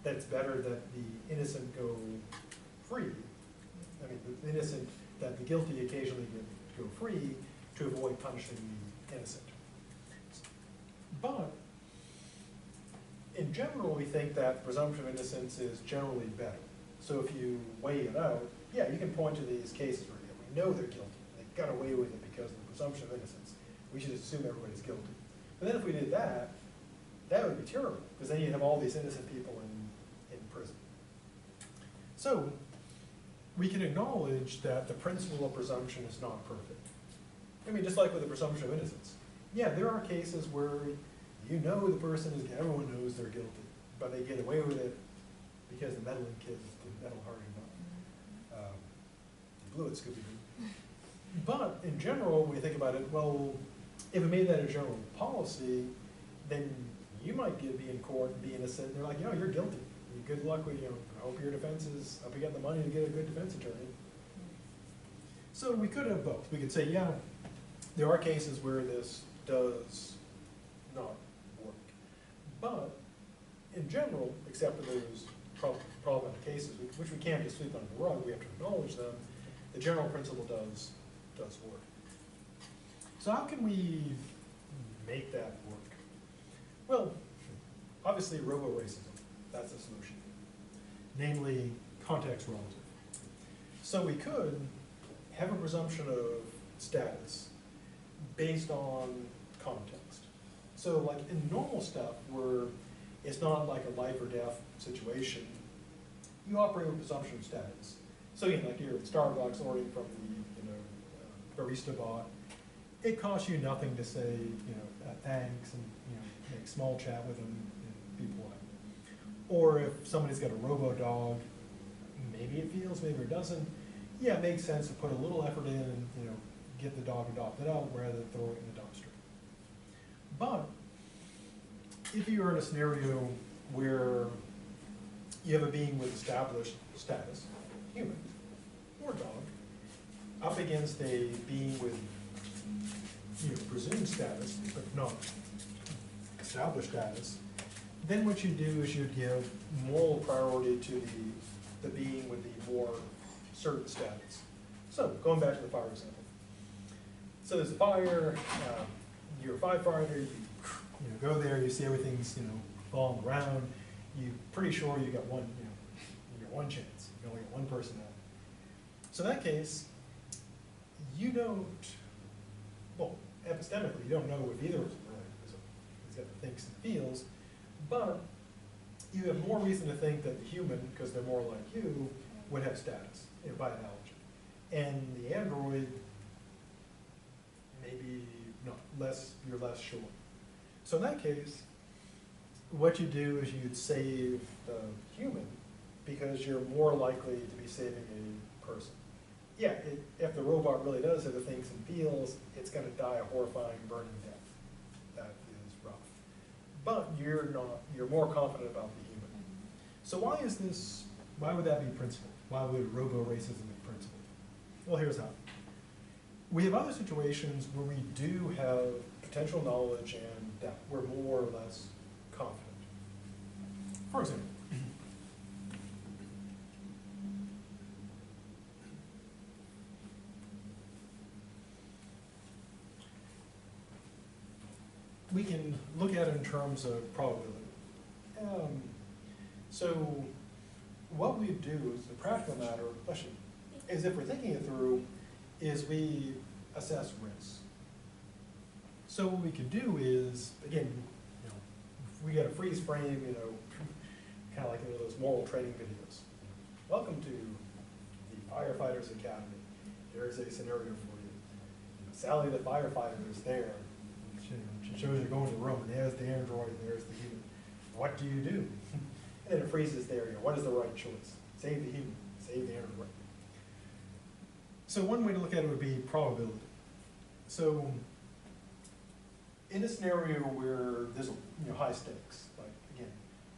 that it's better that the innocent go free. I mean, the innocent, that the guilty occasionally go free to avoid punishing the innocent. But in general, we think that presumption of innocence is generally better. So if you weigh it out, yeah, you can point to these cases where we know they're guilty. They got away with it because of the presumption of innocence. We should assume everybody's guilty. But then if we did that, that would be terrible, because then you'd have all these innocent people in prison. So we can acknowledge that the principle of presumption is not perfect. I mean, just like with the presumption of innocence. Yeah, there are cases where the person is, everyone knows they're guilty, but they get away with it because the meddling kids didn't meddle hard enough. They blew it, Scooby-Doo. But in general, when you think about it, well, if we made that a general policy, then you might be in court and be innocent, and they're like, you're guilty. Good luck with, I hope your defense is, I hope you got the money to get a good defense attorney. So we could have both. We could say, yeah, there are cases where this does not work. But in general, except for those problematic cases, which we can't just sweep under the rug, we have to acknowledge them, the general principle does work. So how can we make that work? Well, obviously robo-racism, that's a solution. Namely, context relative. So we could have a presumption of status based on context. So like in normal stuff where it's not like a life or death situation, you operate with presumption of status. So like you're at Starbucks ordering from the barista bot, it costs you nothing to say thanks and make small chat with them and be polite. Or if somebody's got a robo dog, maybe it feels, maybe it doesn't. Yeah, it makes sense to put a little effort in and get the dog adopted out rather than throw it in the dumpster. But if you are in a scenario where you have a being with established status, human or dog, up against a being with presumed status but not established status, then what you do is you'd give moral priority to the being with the more certain status. So, going back to the fire example. So there's a fire, you're a firefighter, you go there, you see everything's, falling around, you're pretty sure you got one, you got one chance, you only got one person out. So in that case, you don't, well, epistemically, you don't know if either of them really, because he's got the thinks and feels, but you have more reason to think that the human, because they're more like you, would have status, by analogy. And the android, maybe not, you're less sure. So in that case, what you do is you'd save the human because you're more likely to be saving a person. Yeah, if the robot really does have the thinks and feels, it's going to die a horrifying, burning death. That is rough. But you're more confident about the human. So why would that be principled? Why would robo-racism be principled? Well, here's how. We have other situations where we do have potential knowledge and that we're more or less confident. For example, we can look at it in terms of probability. So what we do as a practical matter, is if we're thinking it through, is we assess risk. So what we could do is, again, if we get a freeze frame, kind of like in those moral training videos. Welcome to the Firefighters Academy. Here's a scenario for you. Sally the firefighter is there. She shows you going to the room, and there's the android, and there's the human. What do you do? And then it freezes there. What is the right choice? Save the human, save the android. So one way to look at it would be probability. So in a scenario where there's high stakes, like again,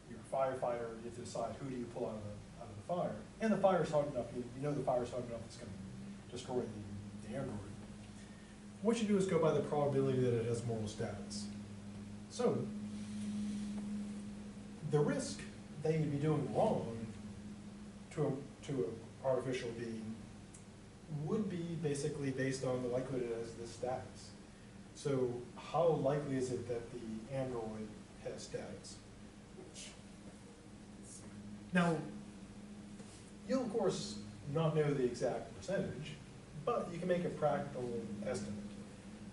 you're a firefighter, you have to decide who do you pull out of the fire, and the fire's hot enough, you know the fire's hot enough it's going to destroy the android. What you do is go by the probability that it has moral status. So the risk that you'd be doing wrong to an artificial being would be basically based on the likelihood it has this status. So how likely is it that the android has status? Now, you'll of course not know the exact percentage, but you can make a practical estimate.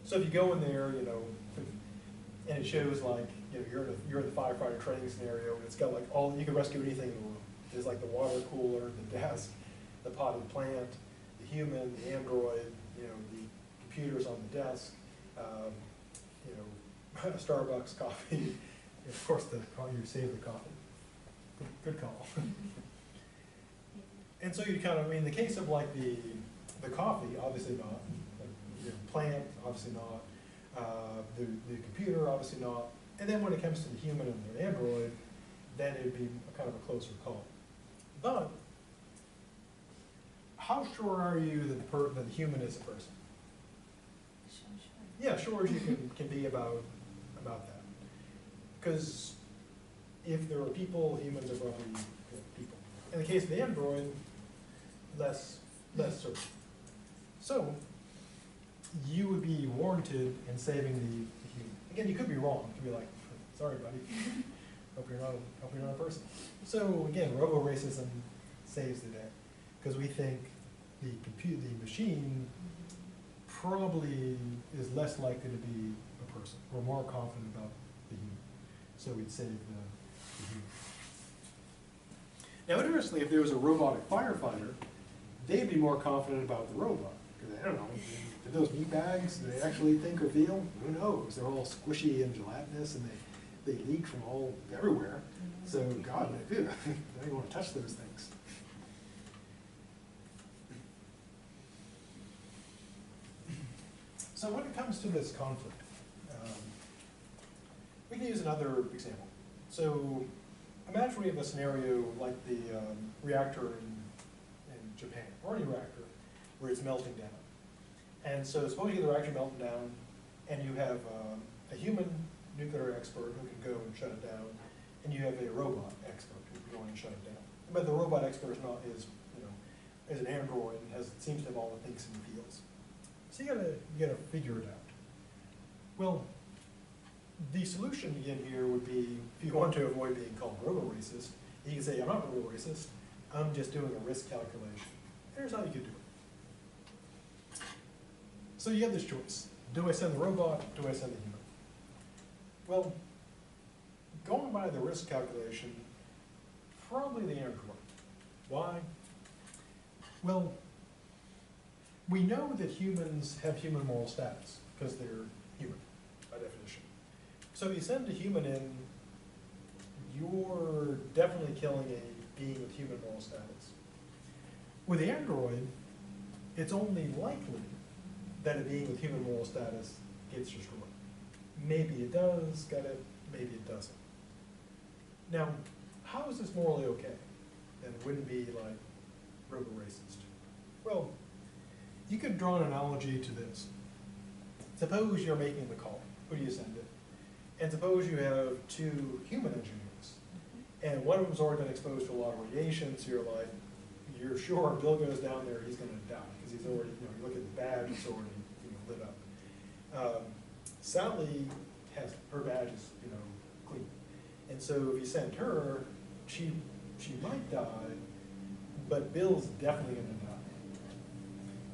So if you go in there, and it shows like, you're in the firefighter training scenario, and it's got like you can rescue anything in the room. There's like the water cooler, the desk, the potted plant, the human, the android, the computers on the desk, Starbucks coffee. And of course, you save the coffee. Good call. And so you kind of, in the case of like the coffee, obviously not. Plant, obviously not. The computer, obviously not. And then when it comes to the human and the android, then it would be kind of a closer call. But how sure are you that the human is a person? Sure. Yeah, sure as you can be about that. Because if there are people, humans are probably people. In the case of the android, less certain. So you would be warranted in saving the human. Again, you could be wrong. You could be like, sorry, buddy. Hope you're not a person. So again, robo-racism saves the day because we think the machine probably is less likely to be a person. We're more confident about the human. So we'd save the human. Now, interestingly, if there was a robotic firefighter, they'd be more confident about the robot. Because I don't know, do those meat bags, do they actually think or feel? Who knows? They're all squishy and gelatinous, and they leak from everywhere. So, God, they do. They don't want to touch those things. So when it comes to this conflict, we can use another example. So imagine we have a scenario like the reactor in Japan, or any reactor, where it's melting down. And so suppose you get the reactor melting down, and you have a human nuclear expert who can go and shut it down, and you have a robot expert who's going to shut it down. But the robot expert is not is an android and seems to have all the thinks and feels. So you gotta figure it out. Well, the solution again here would be, if you want to avoid being called robo-racist, you can say, I'm not robo-racist, I'm just doing a risk calculation. Here's how you could do it. So you have this choice. Do I send the robot? Do I send the human? Well, going by the risk calculation, probably the android. Why? Well, we know that humans have human moral status because they're human by definition. So if you send a human in, you're definitely killing a being with human moral status. With the android, it's only likely that a being with human moral status gets destroyed. Maybe it does get it, maybe it doesn't. Now, how is this morally okay? And it wouldn't be like robo-racist. Well, you could draw an analogy to this. Suppose you're making the call. Who do you send it? And suppose you have two human engineers, and one of them's already been exposed to a lot of radiation, so you're sure Bill goes down there, he's going to die, because he's already, you look at the badge, it's already lit up. Sally her badge is clean, and so if you send her, she might die, but Bill's definitely going to die.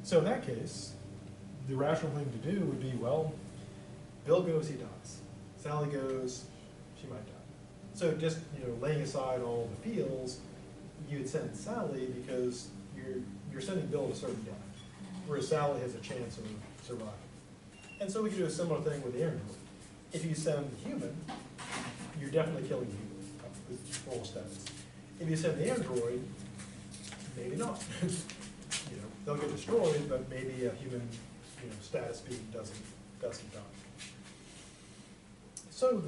So in that case, the rational thing to do would be, well, Bill goes, he dies. Sally goes, she might die. So just laying aside all the feels, you would send Sally because you're sending Bill to certain death, whereas Sally has a chance of surviving. And so we can do a similar thing with the android. If you send the human, you're definitely killing the human with moral status. If you send the android, maybe not. They'll get destroyed, but maybe a human status being doesn't die. So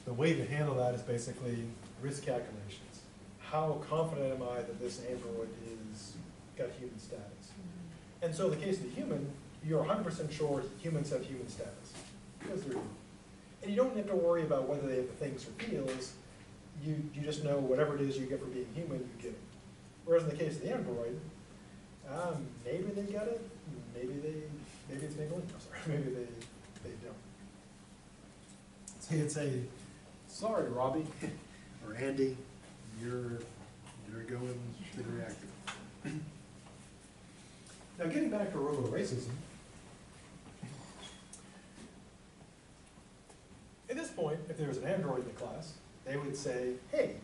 the way to handle that is basically risk calculations. How confident am I that this android got human status? And so in the case of the human, you're 100% sure humans have human status, because they're human. And you don't have to worry about whether they have the things or feels. You just know whatever it is you get for being human, you get it. Whereas in the case of the android, maybe they get it, maybe it's Maybelline, maybe they don't. So you'd say, sorry, Robbie, or Andy, you're going to the reactor. Now getting back to robo-racism, at this point, if there was an android in the class, they would say, hey,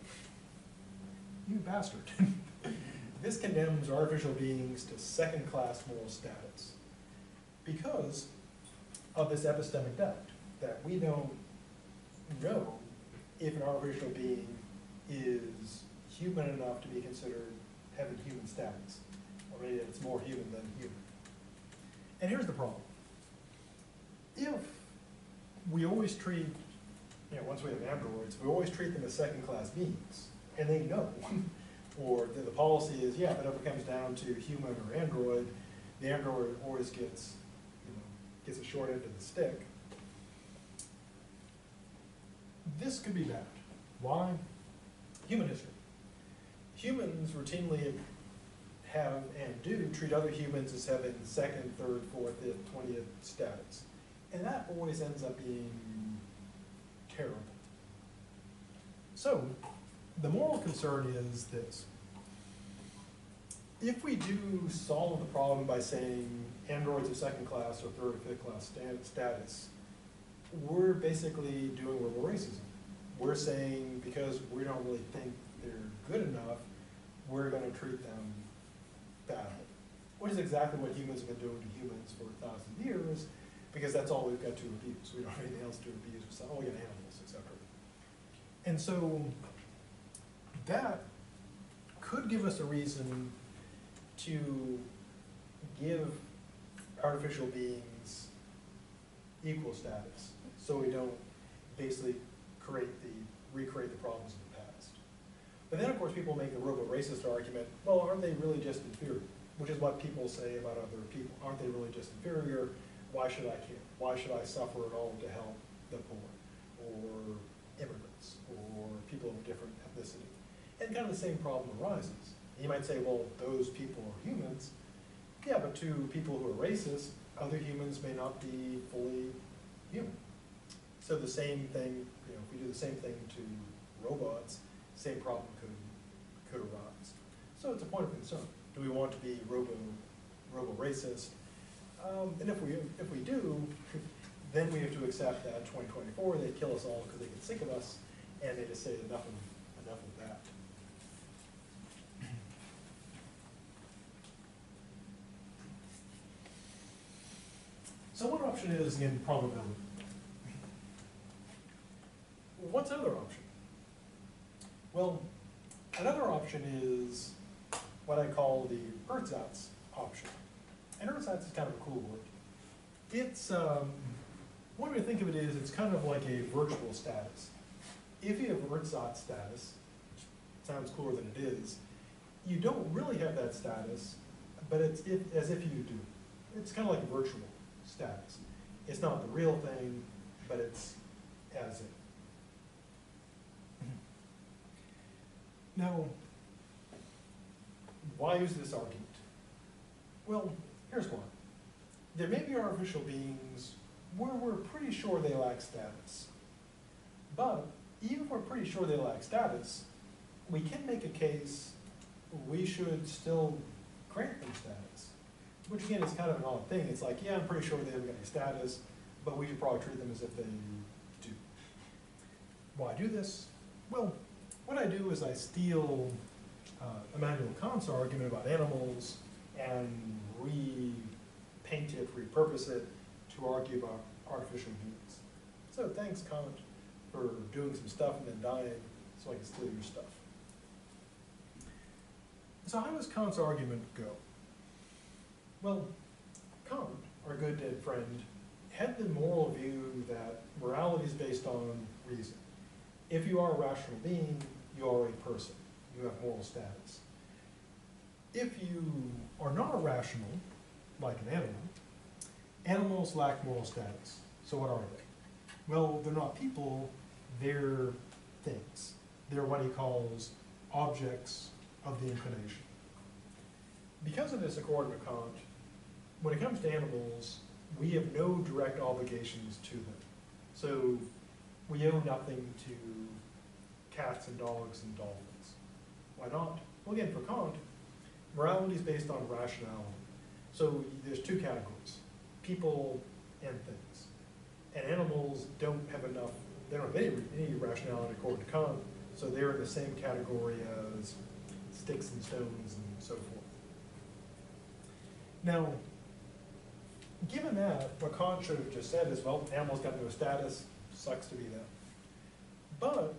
you bastard. This condemns artificial beings to second-class moral status because of this epistemic doubt that we don't know if an artificial being is human enough to be considered having human status, or maybe it's more human than human. And here's the problem. If we always treat, once we have androids, we always treat them as second-class beings, and they know, or the policy is, yeah, if it ever comes down to human or android, the android always gets a short end of the stick. This could be bad. Why? Human history. Humans routinely have and do treat other humans as having second, third, fourth, fifth, 20th status. And that always ends up being terrible. So, the moral concern is this. If we do solve the problem by saying androids are second class or third or fifth class status, we're basically doing robo-racism. We're saying because we don't really think they're good enough, we're going to treat them badly. Which is exactly what humans have been doing to humans for 1,000 years, because that's all we've got to abuse. We don't have anything else to abuse. Oh, we got animals, etc. And so that could give us a reason to give artificial beings equal status, so we don't basically recreate the problems of the past. But then, of course, people make the robo-racist argument, well, aren't they really just inferior? Which is what people say about other people. Aren't they really just inferior? Why should I care? Why should I suffer at all to help the poor, or immigrants, or people of different ethnicity. And kind of the same problem arises. You might say, well, those people are humans. Yeah, but to people who are racist, other humans may not be fully human. So the same thing, if we do the same thing to robots, same problem could arise. So it's a point of concern. Do we want to be robo-racist? And if we do, then we have to accept that 2024 they kill us all because they get sick of us, and they just say enough of that. So one option is, again, probability. What's another option? Well, another option is what I call the ersatz option. And ersatz is kind of a cool word. It's, one way to think of it is, it's kind of like a virtual status. If you have ersatz status, which sounds cooler than it is, you don't really have that status, but it's as if you do. It's kind of like a virtual status. It's not the real thing, but it's as if. Now, why use this argument? Well, here's one. There may be artificial beings where we're pretty sure they lack status. But even if we're pretty sure they lack status, we can make a case we should still grant them status. Which again is kind of an odd thing. It's like, yeah, I'm pretty sure they haven't got any status, but we should probably treat them as if they do. Why do this? Well, what I do is I steal Immanuel Kant's argument about animals and repaint it, repurpose it to argue about artificial beings. So thanks, Kant, for doing some stuff and then dying so I can steal your stuff. So how does Kant's argument go? Well, Kant, our good dead friend, had the moral view that morality is based on reason. If you are a rational being, you are a person. You have moral status. If you are not rational, like an animal, animals lack moral status. So what are they? Well, they're not people, they're things. They're what he calls objects of the inclination. Because of this, according to Kant, when it comes to animals, we have no direct obligations to them. So we owe nothing to cats and dogs and dolphins. Why not? Well, again, for Kant, morality is based on rationality. So there's two categories, people and things. And animals don't have enough, they don't have any rationality according to Kant, so they're in the same category as sticks and stones and so forth. Now, given that, what Kant should have just said is, well, animals got no status, sucks to be them. But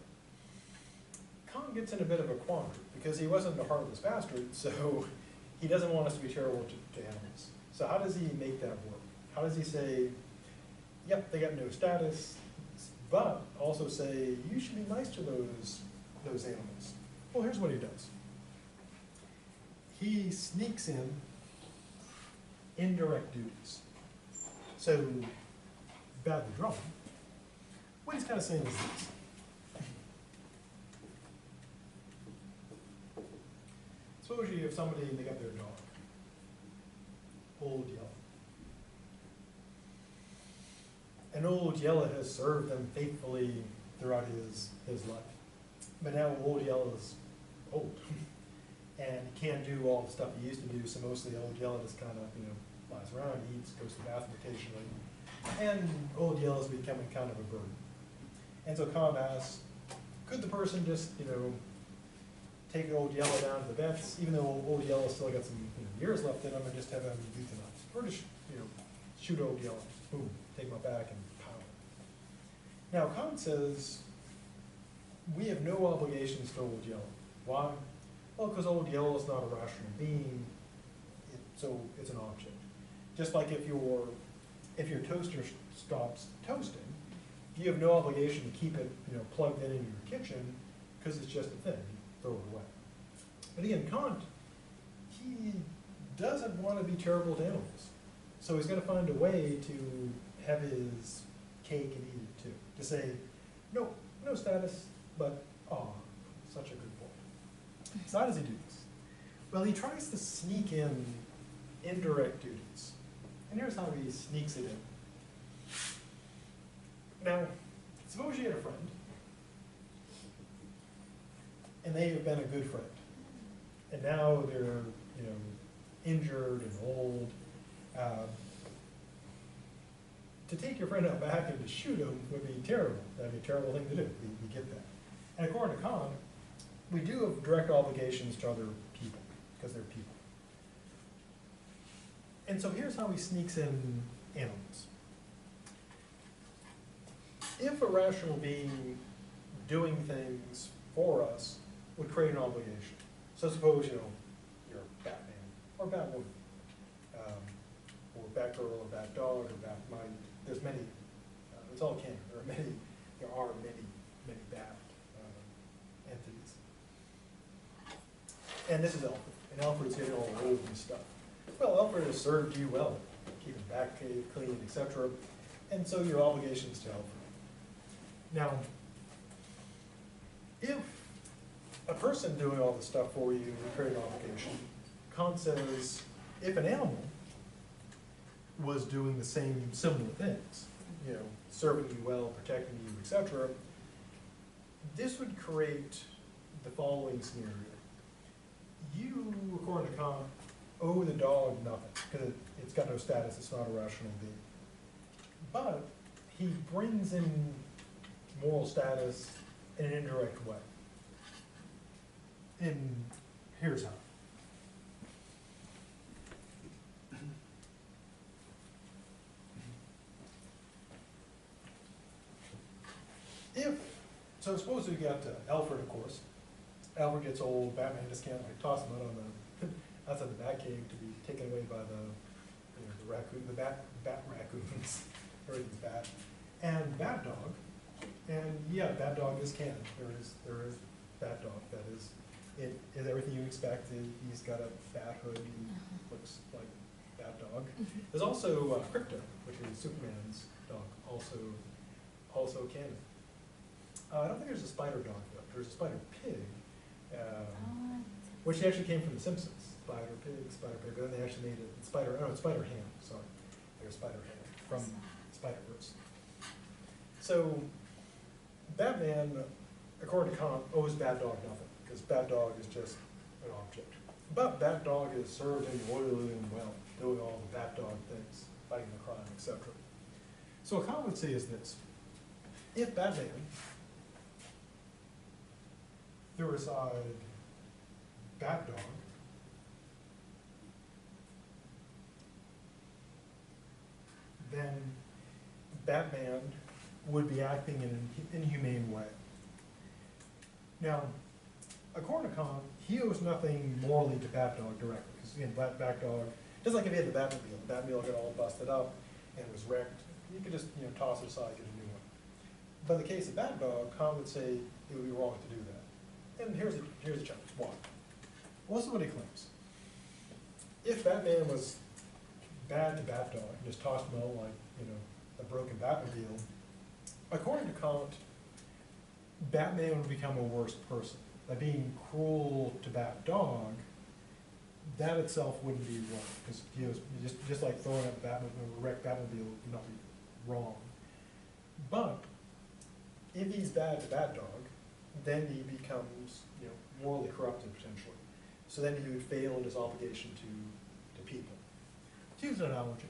Kant gets in a bit of a quandary, because he wasn't a heartless bastard, so he doesn't want us to be terrible to animals. So how does he make that work? How does he say, yep, they got no status, but also say, you should be nice to those animals? Well, here's what he does. He sneaks in indirect duties. So, badly drawn. What he's kind of saying is this. Suppose you have somebody and they got their dog, Old Yeller. And Old Yeller has served them faithfully throughout his life. But now Old Yeller is old and can't do all the stuff he used to do, so mostly Old Yeller just kind of, lies around, eats, goes to the bathroom occasionally. And Old Yeller is becoming kind of a burden. And so Kant asks, could the person just, take Old Yeller down to the vets, even though Old Yeller still got some years left in him, and just have him euthanized? Or just, shoot Old Yeller, boom, take him out back and pound him. Now, Kant says, we have no obligations to Old Yeller. Why? Well, because Old Yeller is not a rational being, so it's an object. Just like if your toaster stops toasting, you have no obligation to keep it, plugged in your kitchen, because it's just a thing. Throw it away. But again, Kant, he doesn't want to be terrible to animals. So he's going to find a way to have his cake and eat it too. To say, no status, but Oh, such a good point. So how does he do this? Well, he tries to sneak in indirect duties. And here's how he sneaks it in. Now, suppose you had a friend, and they have been a good friend. And now they're, injured and old. To take your friend out back and to shoot him would be terrible. That'd be a terrible thing to do. We get that. And according to Kant, we do have direct obligations to other people, because they're people. And so here's how he sneaks in animals. If a rational being doing things for us would create an obligation. So suppose, you're Batman, or Batwoman, or Batgirl, or Batdog, or Batmite. There's many, it's all canon. There are many Bat entities. And this is Alfred, and Alfred's getting all old and stuff. Well, Alfred has served you well, keeping back cave clean, etc. And so your obligations to Alfred. Now, if a person doing all the stuff for you would create an obligation, Kant says, if an animal was doing the same similar things, serving you well, protecting you, etc., this would create the following scenario. You, according to Kant, owe the dog nothing, because it's got no status, it's not a rational being. But he brings in moral status in an indirect way. And here's how. So suppose we got Alfred, of course. Alfred gets old, Batman just can't toss him out on the outside the Batcave to be taken away by the raccoon, the bat raccoons. Everything's bad. And Bat Dog, and yeah, Bat Dog is canon. There is Bat Dog. That is, it is everything you expect. He's got a bat hood. He looks like Bat Dog. There's also Crypto, which is Superman's dog, also canon. I don't think there's a spider dog though. There's a spider pig, which actually came from The Simpsons. Spider pig, but then they actually made it it's Spider Ham. Sorry, there's Spider Ham from Spider-Verse. So Batman, according to Kant, owes Bat Dog nothing because Bat Dog is just an object. But Bat Dog is served him loyally and well, doing all the Bat Dog things, fighting the crime, etc. So what Kant would say is this: if Batman threw aside Bat Dog, then Batman would be acting in an inhumane way. Now, according to Kant, he owes nothing morally to Bat Dog directly, because again, Bat Dog, just like if he had the Batmobile got all busted up and was wrecked, you could just toss it aside, get a new one. But in the case of Bat Dog, Kant would say it would be wrong to do that. And here's the challenge. Why? Well, this is what he claims. If Batman was bad to Bat Dog, and just tossed him out like, a broken Batmobile, according to Kant, Batman would become a worse person. By being cruel to Bat Dog, that itself wouldn't be wrong, because he was just like throwing up a wrecked Batmobile would not be wrong. But if he's bad to Bat Dog, then he becomes morally corrupted potentially. So then he would fail in his obligation to people. To use an analogy,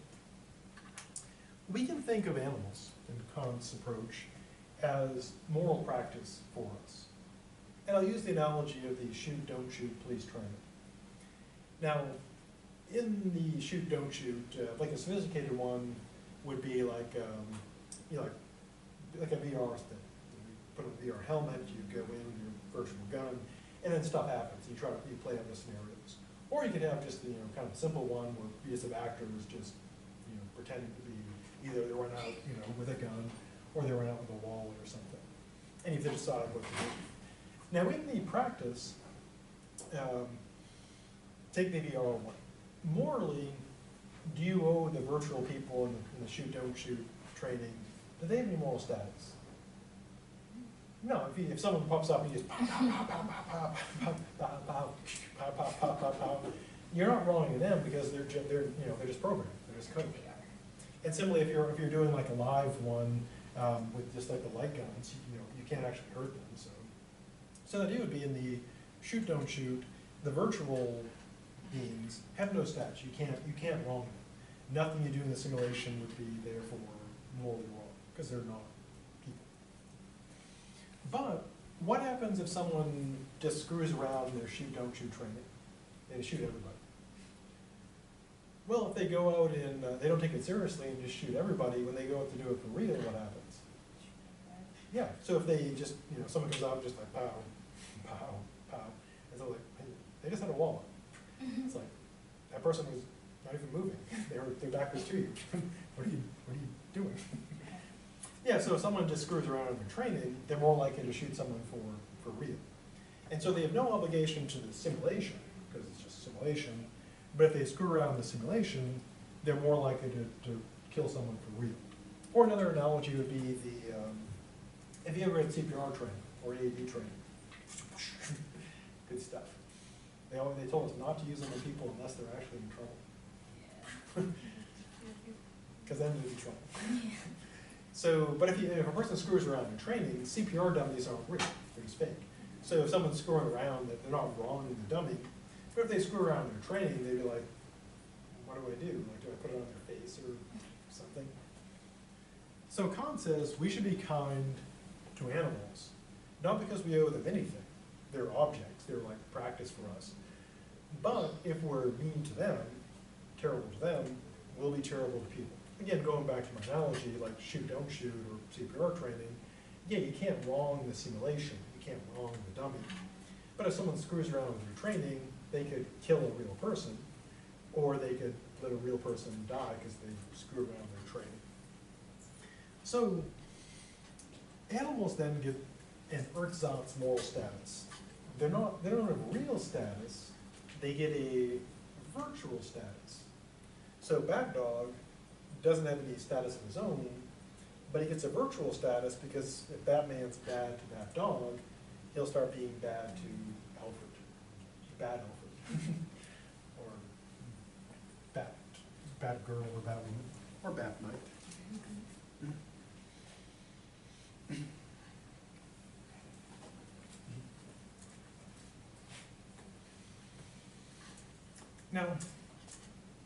we can think of animals in Kant's approach as moral practice for us. And I'll use the analogy of the shoot, don't shoot, please train it. Now, in the shoot, don't shoot, like a sophisticated one would be like, like a VR thing. You put on a VR helmet, you go in with your virtual gun, and then stuff happens. You play out the scenarios. Or you could have just the kind of simple one where you just have actors just pretending to be either they run out with a gun or they run out with a wall or something, and you have to decide what to do. Now in the practice, take the VR one. Morally, do you owe the virtual people in the shoot don't shoot training? Do they have any moral status? No, if someone pops up and you just pow, pow, pow, pow, pow, pow, pow, pow, pow, pow, pow, pow, pow, you're not rolling to them because they're just programmed, they're just code. And similarly, if you're doing like a live one with just like the light guns, you can't actually hurt them. So the idea would be in the shoot don't shoot, the virtual beings have no stats. You can't wrong them. Nothing you do in the simulation would be therefore morally wrong because they're not people. But what happens if someone just screws around in their shoot don't shoot training? They shoot everybody. Well, if they go out and they don't take it seriously and just shoot everybody, when they go out to do it for real, what happens? Yeah, so if they just, someone comes out and just like pow, pow, pow, and they're like, hey, they just had a wall up. It's like, that person was not even moving. Their back was to you. What are you doing? Yeah, so if someone just screws around in their training, they're more likely to shoot someone for real. And so they have no obligation to the simulation, because it's just simulation. But if they screw around in the simulation, they're more likely to kill someone for real. Or another analogy would be if you ever had CPR training or AED training. Good stuff. They told us not to use them on people unless they're actually in trouble. Because then they'd be trouble. So, but if a person screws around in training, CPR dummies aren't real, they're just fake. So if someone's screwing around, they're not wrong in the dummy. But if they screw around in their training, they'd be like, what do I do? Like, do I put it on their face or something? So Kant says we should be kind to animals, not because we owe them anything. They're objects, they're like practice for us. But if we're mean to them, terrible to them, we'll be terrible to people. Again, going back to my analogy, like shoot, don't shoot, or CPR training, yeah, you can't wrong the simulation, you can't wrong the dummy. But if someone screws around with your training, they could kill a real person, or they could let a real person die because they screw around their training. So, animals then get an ersatz moral status. They don't have real status, they get a virtual status. So Bat Dog doesn't have any status of his own, but he gets a virtual status because if Batman's bad to Bat Dog, he'll start being bad to Alfred. Bad Alfred. Or Batgirl or Batwoman. Or Bat Knight. Now,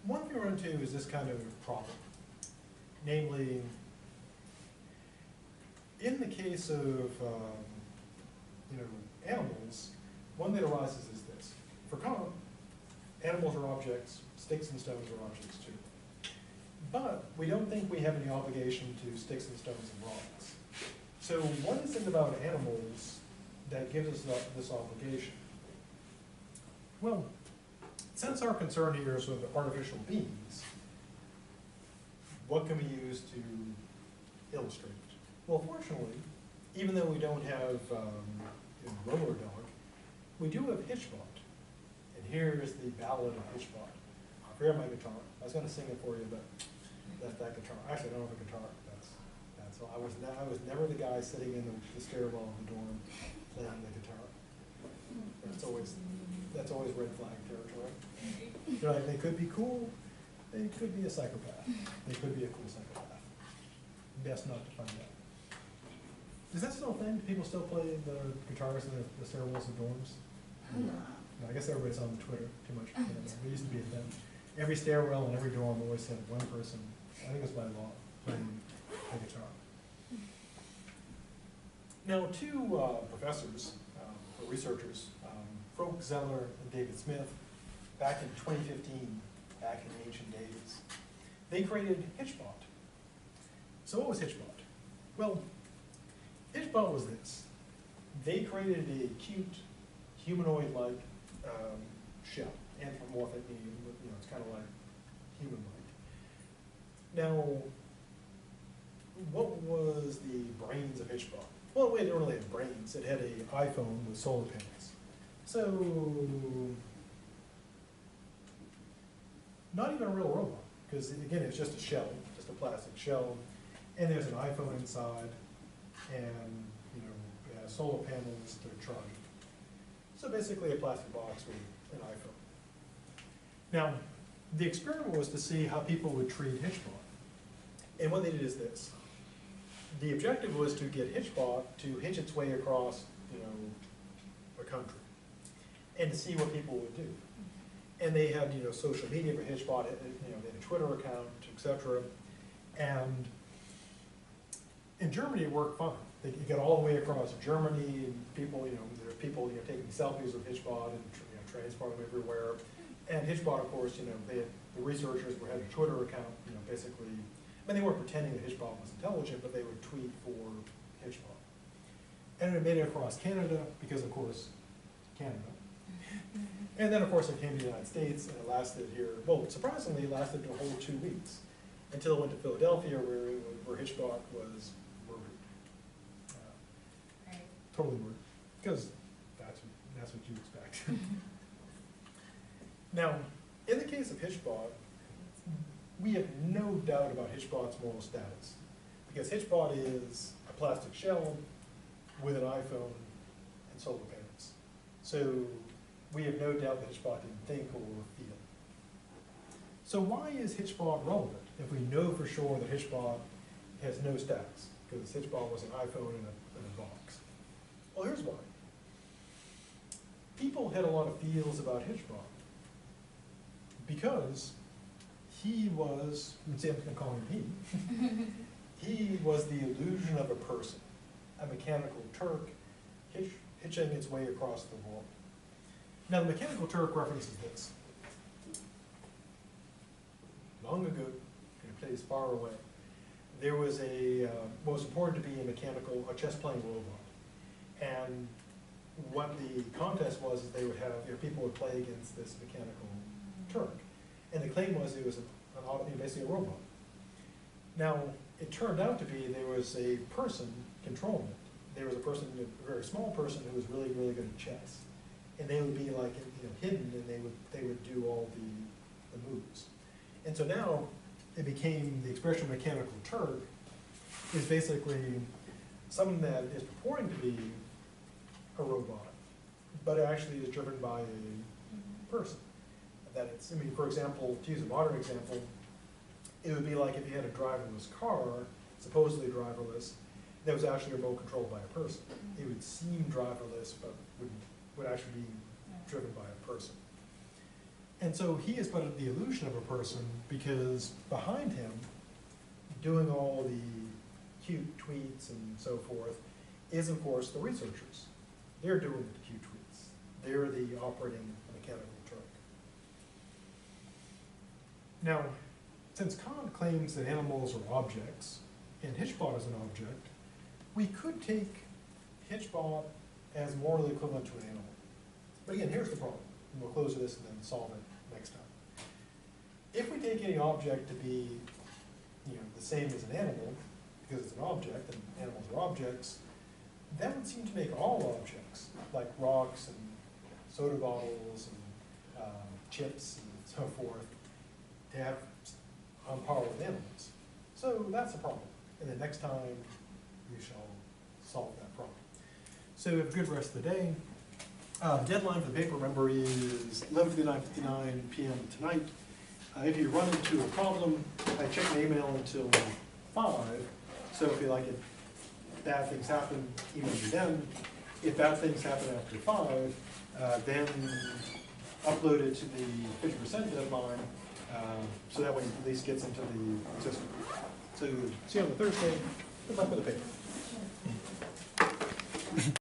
one thing we run into is this kind of problem. Namely, in the case of animals, one that arises is this. For Kant, animals are objects, sticks and stones are objects too. But we don't think we have any obligation to sticks and stones and rocks. So what is it about animals that gives us this obligation? Well, since our concern here is with artificial beings, what can we use to illustrate it? Well, fortunately, even though we don't have Roller Dog, we do have Hitchbot. And here's the Ballad of Hitchbot. I forgot my guitar. I was going to sing it for you, but that guitar. Actually, I don't have a guitar. That's all. I was never the guy sitting in the stairwell of the dorm playing the guitar. That's always red flag territory. They could be cool. They could be a psychopath. They could be a cool psychopath. Best not to find out. Is that still a thing? Do people still play the guitars in the stairwells of dorms? No, I guess everybody's on Twitter too much. There used to be a thing. Every stairwell in every dorm always had one person, I think it's by law, playing the guitar. Now, two professors, or researchers, Frank Zeller and David Smith, back in 2015, back in ancient days, they created Hitchbot. So what was Hitchbot? Well, Hitchbot was this. They created a cute, humanoid-like shell, anthropomorphic, it's kind of like human-like. Now, what was the brains of Hitchbot? Well, it didn't really have brains. It had an iPhone with solar panels. So, not even a real robot, because again, it's just a shell, just a plastic shell, and there's an iPhone inside, and it has solar panels that are charging. So basically a plastic box with an iPhone. Now, the experiment was to see how people would treat HitchBot. And what they did is this. The objective was to get HitchBot to hitch its way across, a country, and to see what people would do. And they had, social media for HitchBot, they had a Twitter account, etc. And in Germany, it worked fine. They got all the way across Germany, and people, there are people, taking selfies with HitchBot and transporting them everywhere. And HitchBot, of course, they had, the researchers had a Twitter account, basically. I mean, they weren't pretending that HitchBot was intelligent, but they would tweet for HitchBot. And it made it across Canada, because, of course, Canada. And then, of course, it came to the United States, and it lasted here, well, surprisingly, it lasted a whole 2 weeks, until it went to Philadelphia, where HitchBot was murdered. Right. Totally murdered, because that's what you expect. Now, in the case of HitchBot, we have no doubt about HitchBot's moral status, because HitchBot is a plastic shell with an iPhone and solar panels. So we have no doubt that HitchBot didn't think or feel. So why is HitchBot relevant if we know for sure that HitchBot has no status? Because HitchBot was an iPhone in a box. Well, here's why. People had a lot of feels about HitchBot because he was, let's say I'm going to call him he was the illusion of a person, a mechanical Turk hitching its way across the world. Now, the mechanical Turk references this. Long ago, in a place far away, there was what was important to be a chess-playing robot. And what the contest was is they would have, people would play against this mechanical Turk. And the claim was it was basically a robot. Now, it turned out to be there was a person controlling it. There was a very small person who was really, really good at chess. And they would be like, hidden, and they would do all the moves. And so now it became, the expression mechanical Turk is basically something that is purporting to be a robot, but it actually is driven by a person. That it's, for example, to use a modern example, it would be like if you had a driverless car, supposedly driverless, that was actually remote controlled by a person. It would seem driverless, but would actually be driven by a person. And so he is but the illusion of a person, because behind him, doing all the cute tweets and so forth, is of course the researchers. They're doing the cute tweets. They're the operating mechanical Turk. Now, since Kant claims that animals are objects, and HitchBot is an object, we could take HitchBot as morally equivalent to an animal. But again, here's the problem. And we'll close with this and then solve it next time. If we take any object to be the same as an animal, because it's an object and animals are objects, that would seem to make all objects, like rocks and soda bottles and chips and so forth, to have on par with animals. So that's the problem. And then next time, we shall solve that problem. So have a good rest of the day. Deadline for the paper, remember, is 11:59 p.m. tonight. If you run into a problem, I check my email until 5. So if you like it, bad things happen, email me then. If bad things happen after 5, then upload it to the 50% deadline, so that way it at least gets into the system. So see you on the Thursday. Good luck with the paper.